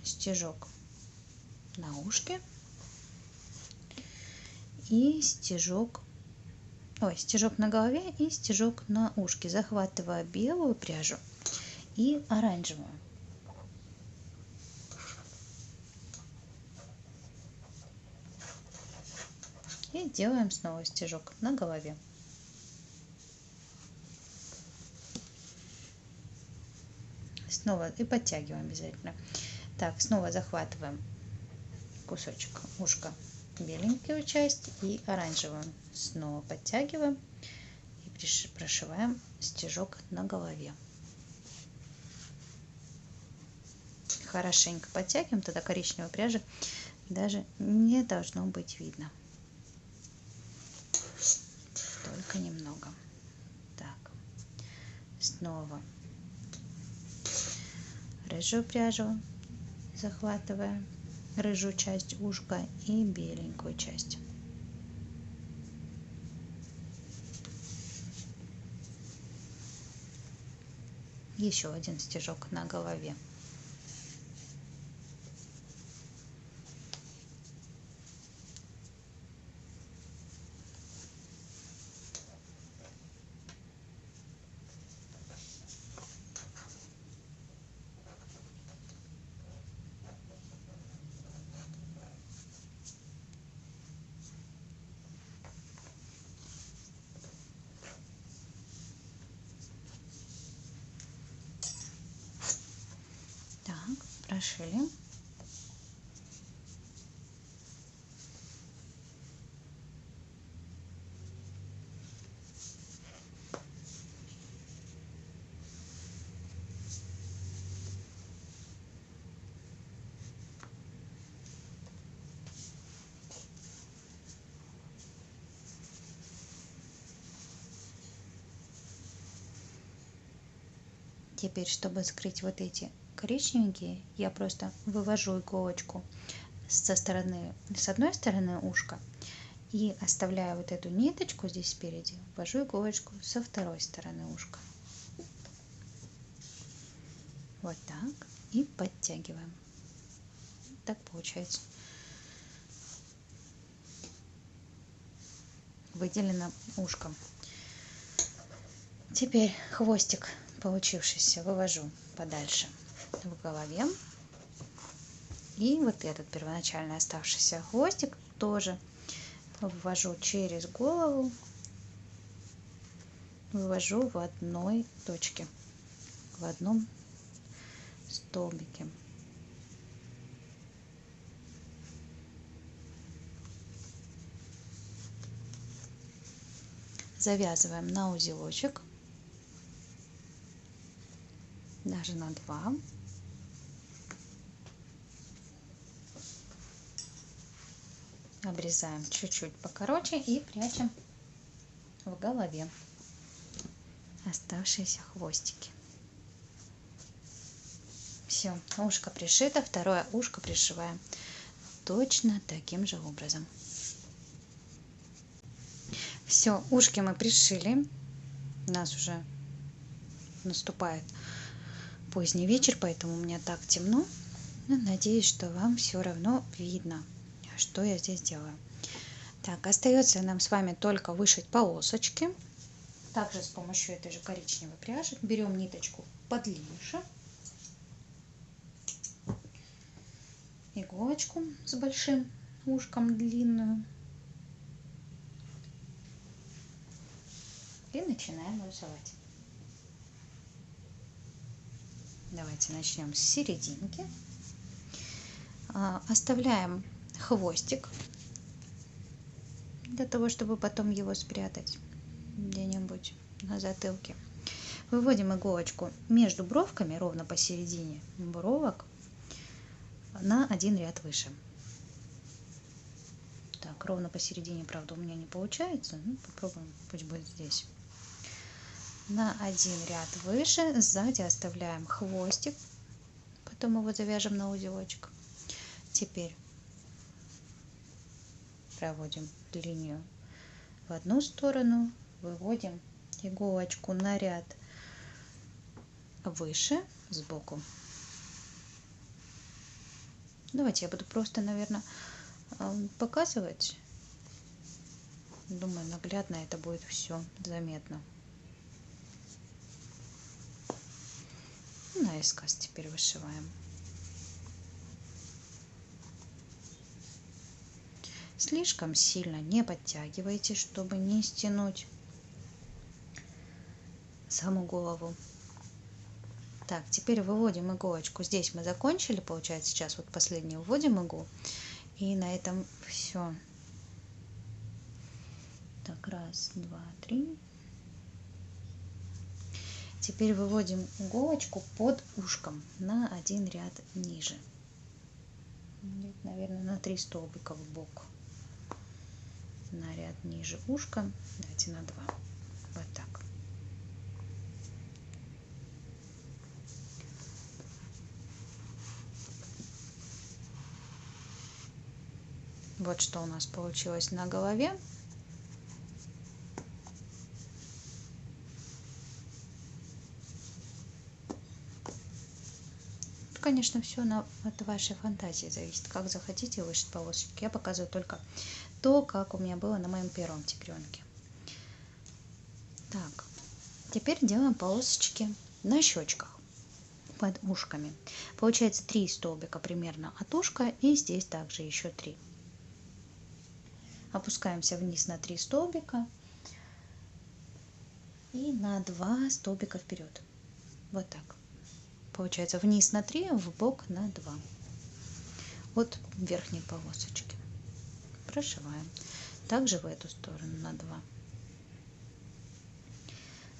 стежок на ушке и стежок на голове и стежок на ушке. Захватываю белую пряжу и оранжевую. И делаем снова стежок на голове. Снова и подтягиваем обязательно. Так, снова захватываем кусочек ушка, беленькую часть и оранжевую. Снова подтягиваем и прошиваем стежок на голове. Хорошенько подтягиваем, тогда коричневой пряжи даже не должно быть видно. Только немного. Так, снова рыжую пряжу захватываем, рыжую часть ушка и беленькую часть. Еще один стежок на голове. Так, прошили. Теперь, чтобы скрыть вот эти коричневенькие, я просто вывожу иголочку с одной стороны ушка и оставляю вот эту ниточку здесь спереди, ввожу иголочку со второй стороны ушка. Вот так. И подтягиваем. Так получается. Выделено ушком. Теперь хвостик получившийся вывожу подальше в голове. И вот этот первоначально оставшийся хвостик тоже ввожу через голову, вывожу в одной точке, в одном столбике. Завязываем на узелочек, даже на 2. обрезаем чуть-чуть покороче и прячем в голове оставшиеся хвостики. Все, ушко пришито, второе ушко пришиваем точно таким же образом. Все, ушки мы пришили. У нас уже наступает поздний вечер, поэтому у меня так темно. Но надеюсь, что вам все равно видно, что я здесь делаю. Так, остается нам с вами только вышить полосочки. Также с помощью этой же коричневой пряжи берем ниточку подлиннее, иголочку с большим ушком длинную и начинаем вышивать. Давайте начнем с серединки. Оставляем хвостик для того, чтобы потом его спрятать где-нибудь на затылке. Выводим иголочку между бровками, ровно посередине бровок, на один ряд выше. Так, ровно посередине, правда, у меня не получается. Ну, попробуем, пусть будет здесь. На один ряд выше, сзади оставляем хвостик, потом его завяжем на узелочек. Теперь проводим линию в одну сторону, выводим иголочку на ряд выше, сбоку. Давайте я буду просто, наверное, показывать. Думаю, наглядно это будет все заметно. Наискось теперь вышиваем. Слишком сильно не подтягивайте, чтобы не стянуть саму голову. Так, теперь выводим иголочку. Здесь мы закончили, получается, сейчас вот последний вводим иглу. И на этом все. Так, раз, два, три. Теперь выводим иголочку под ушком на один ряд ниже. Наверное, на 3 столбика в бок. На ряд ниже ушка. Давайте на 2. Вот так. Вот что у нас получилось на голове. Конечно, все от вашей фантазии зависит, как захотите вышить полосочки. Я показываю только то, как у меня было на моем первом тигренке. Так, теперь делаем полосочки на щечках под ушками. Получается 3 столбика примерно от ушка, и здесь также еще 3. Опускаемся вниз на 3 столбика и на 2 столбика вперед. Вот так. Получается вниз на 3, в бок на 2 от верхней полосочки. Прошиваем. Также в эту сторону на 2.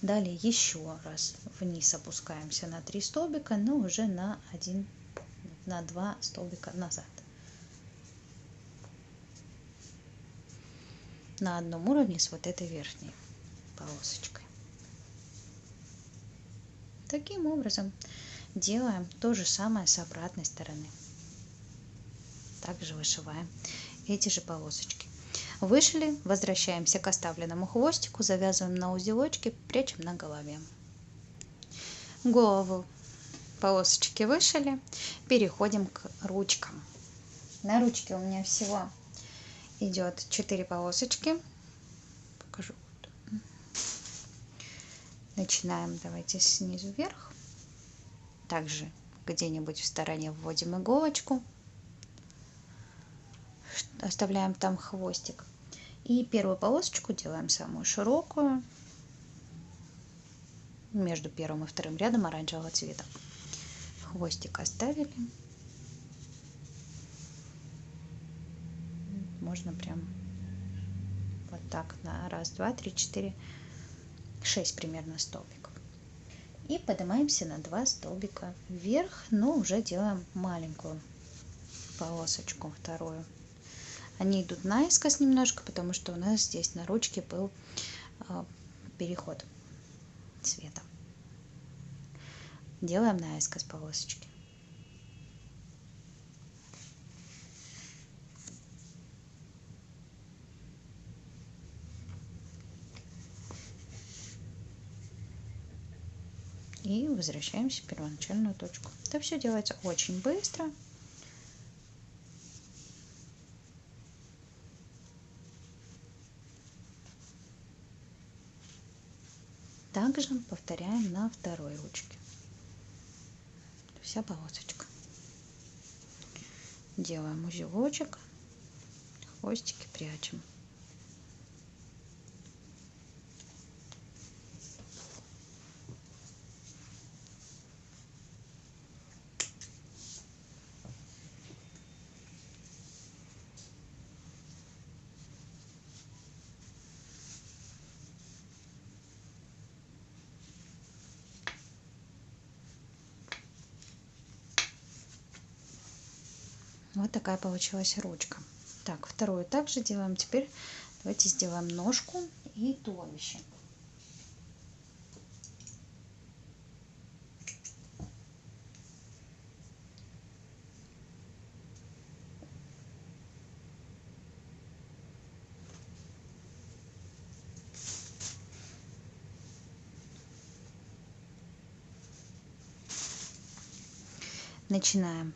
Далее еще раз вниз опускаемся на 3 столбика, но уже на 2 столбика назад. На одном уровне с вот этой верхней полосочкой. Таким образом делаем то же самое с обратной стороны. Также вышиваем эти же полосочки. Вышили, возвращаемся к оставленному хвостику, завязываем на узелочки, прячем на голове. Голову полосочки вышили, переходим к ручкам. На ручке у меня всего идет 4 полосочки. Покажу. Начинаем, давайте снизу вверх. Также где-нибудь в стороне вводим иголочку. Оставляем там хвостик. И первую полосочку делаем самую широкую. Между первым и вторым рядом оранжевого цвета. Хвостик оставили. Можно прям вот так на 1, 2, 3, 4, 6 примерно столбиков. И поднимаемся на 2 столбика вверх, но уже делаем маленькую полосочку, вторую. Они идут наискось немножко, потому что у нас здесь на ручке был переход цвета. Делаем наискось полосочки. И возвращаемся в первоначальную точку. Это все делается очень быстро. Также повторяем на второй ручке. Вся полосочка. Делаем узелочек, хвостики прячем. Вот такая получилась ручка. Так, вторую также делаем. Теперь давайте сделаем ножку и туловище. Начинаем.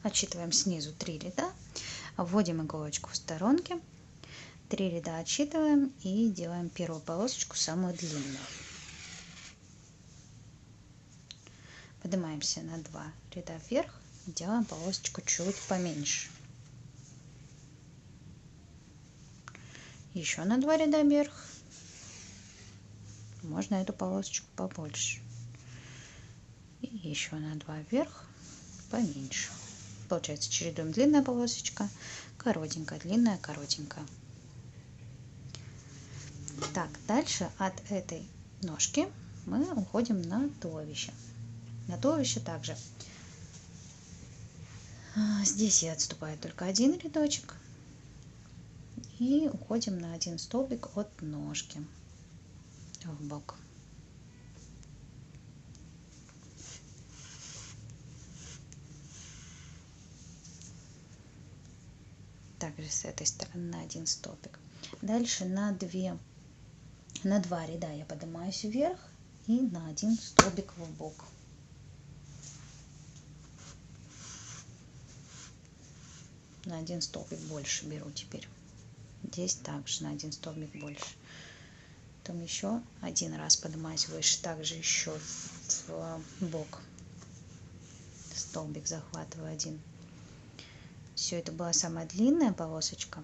Отсчитываем снизу 3 ряда, вводим иголочку в сторонке, 3 ряда отсчитываем и делаем первую полосочку самую длинную. Поднимаемся на 2 ряда вверх, делаем полосочку чуть поменьше. Еще на 2 ряда вверх, можно эту полосочку побольше. И еще на 2 вверх, поменьше. Получается, чередуем длинная полосочка, коротенькая, длинная, коротенькая. Так, дальше от этой ножки мы уходим на туловище. На туловище также. Здесь я отступаю только один рядочек. И уходим на один столбик от ножки в бок. Также с этой стороны на один столбик. Дальше на 2 ряда я поднимаюсь вверх и на один столбик в бок. На один столбик больше беру теперь. Здесь также на один столбик больше. Потом еще один раз поднимаюсь выше, также еще в бок. Столбик захватываю один. Все, это была самая длинная полосочка,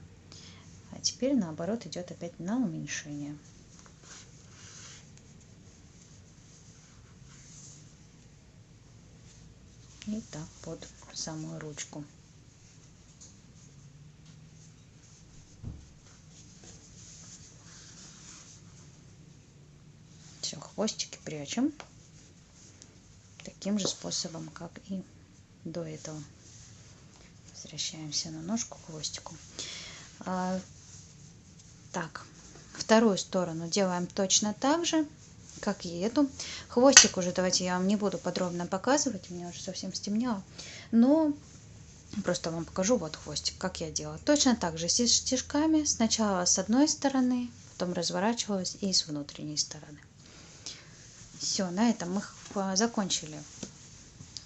а теперь наоборот идет опять на уменьшение. И так под самую ручку. Все, хвостики прячем таким же способом, как и до этого. Возвращаемся на ножку, к хвостику. Так, вторую сторону делаем точно так же, как и эту. Хвостик уже давайте я вам не буду подробно показывать, у меня уже совсем стемнело, но просто вам покажу вот хвостик, как я делала. Точно так же с стежками, сначала с одной стороны, потом разворачивалась и с внутренней стороны. Все, на этом мы закончили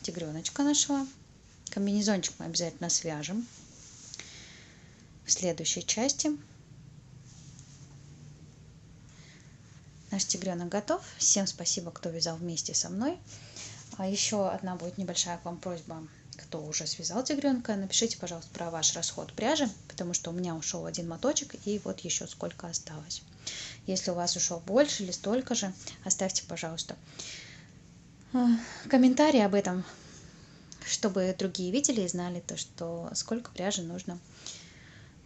тигреночка нашего. Комбинезончик мы обязательно свяжем в следующей части. Наш тигренок готов. Всем спасибо, кто вязал вместе со мной. А еще одна будет небольшая к вам просьба, кто уже связал тигренка. Напишите, пожалуйста, про ваш расход пряжи, потому что у меня ушел один моточек, и вот еще сколько осталось. Если у вас ушел больше или столько же, оставьте, пожалуйста, комментарий об этом, чтобы другие видели и знали то, что сколько пряжи нужно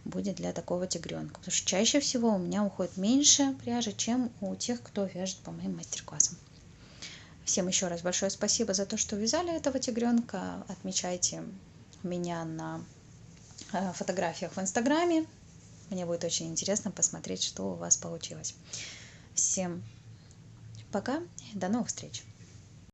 будет для такого тигренка. Потому что чаще всего у меня уходит меньше пряжи, чем у тех, кто вяжет по моим мастер-классам. Всем еще раз большое спасибо за то, что вязали этого тигренка. Отмечайте меня на фотографиях в Инстаграме. Мне будет очень интересно посмотреть, что у вас получилось. Всем пока, до новых встреч!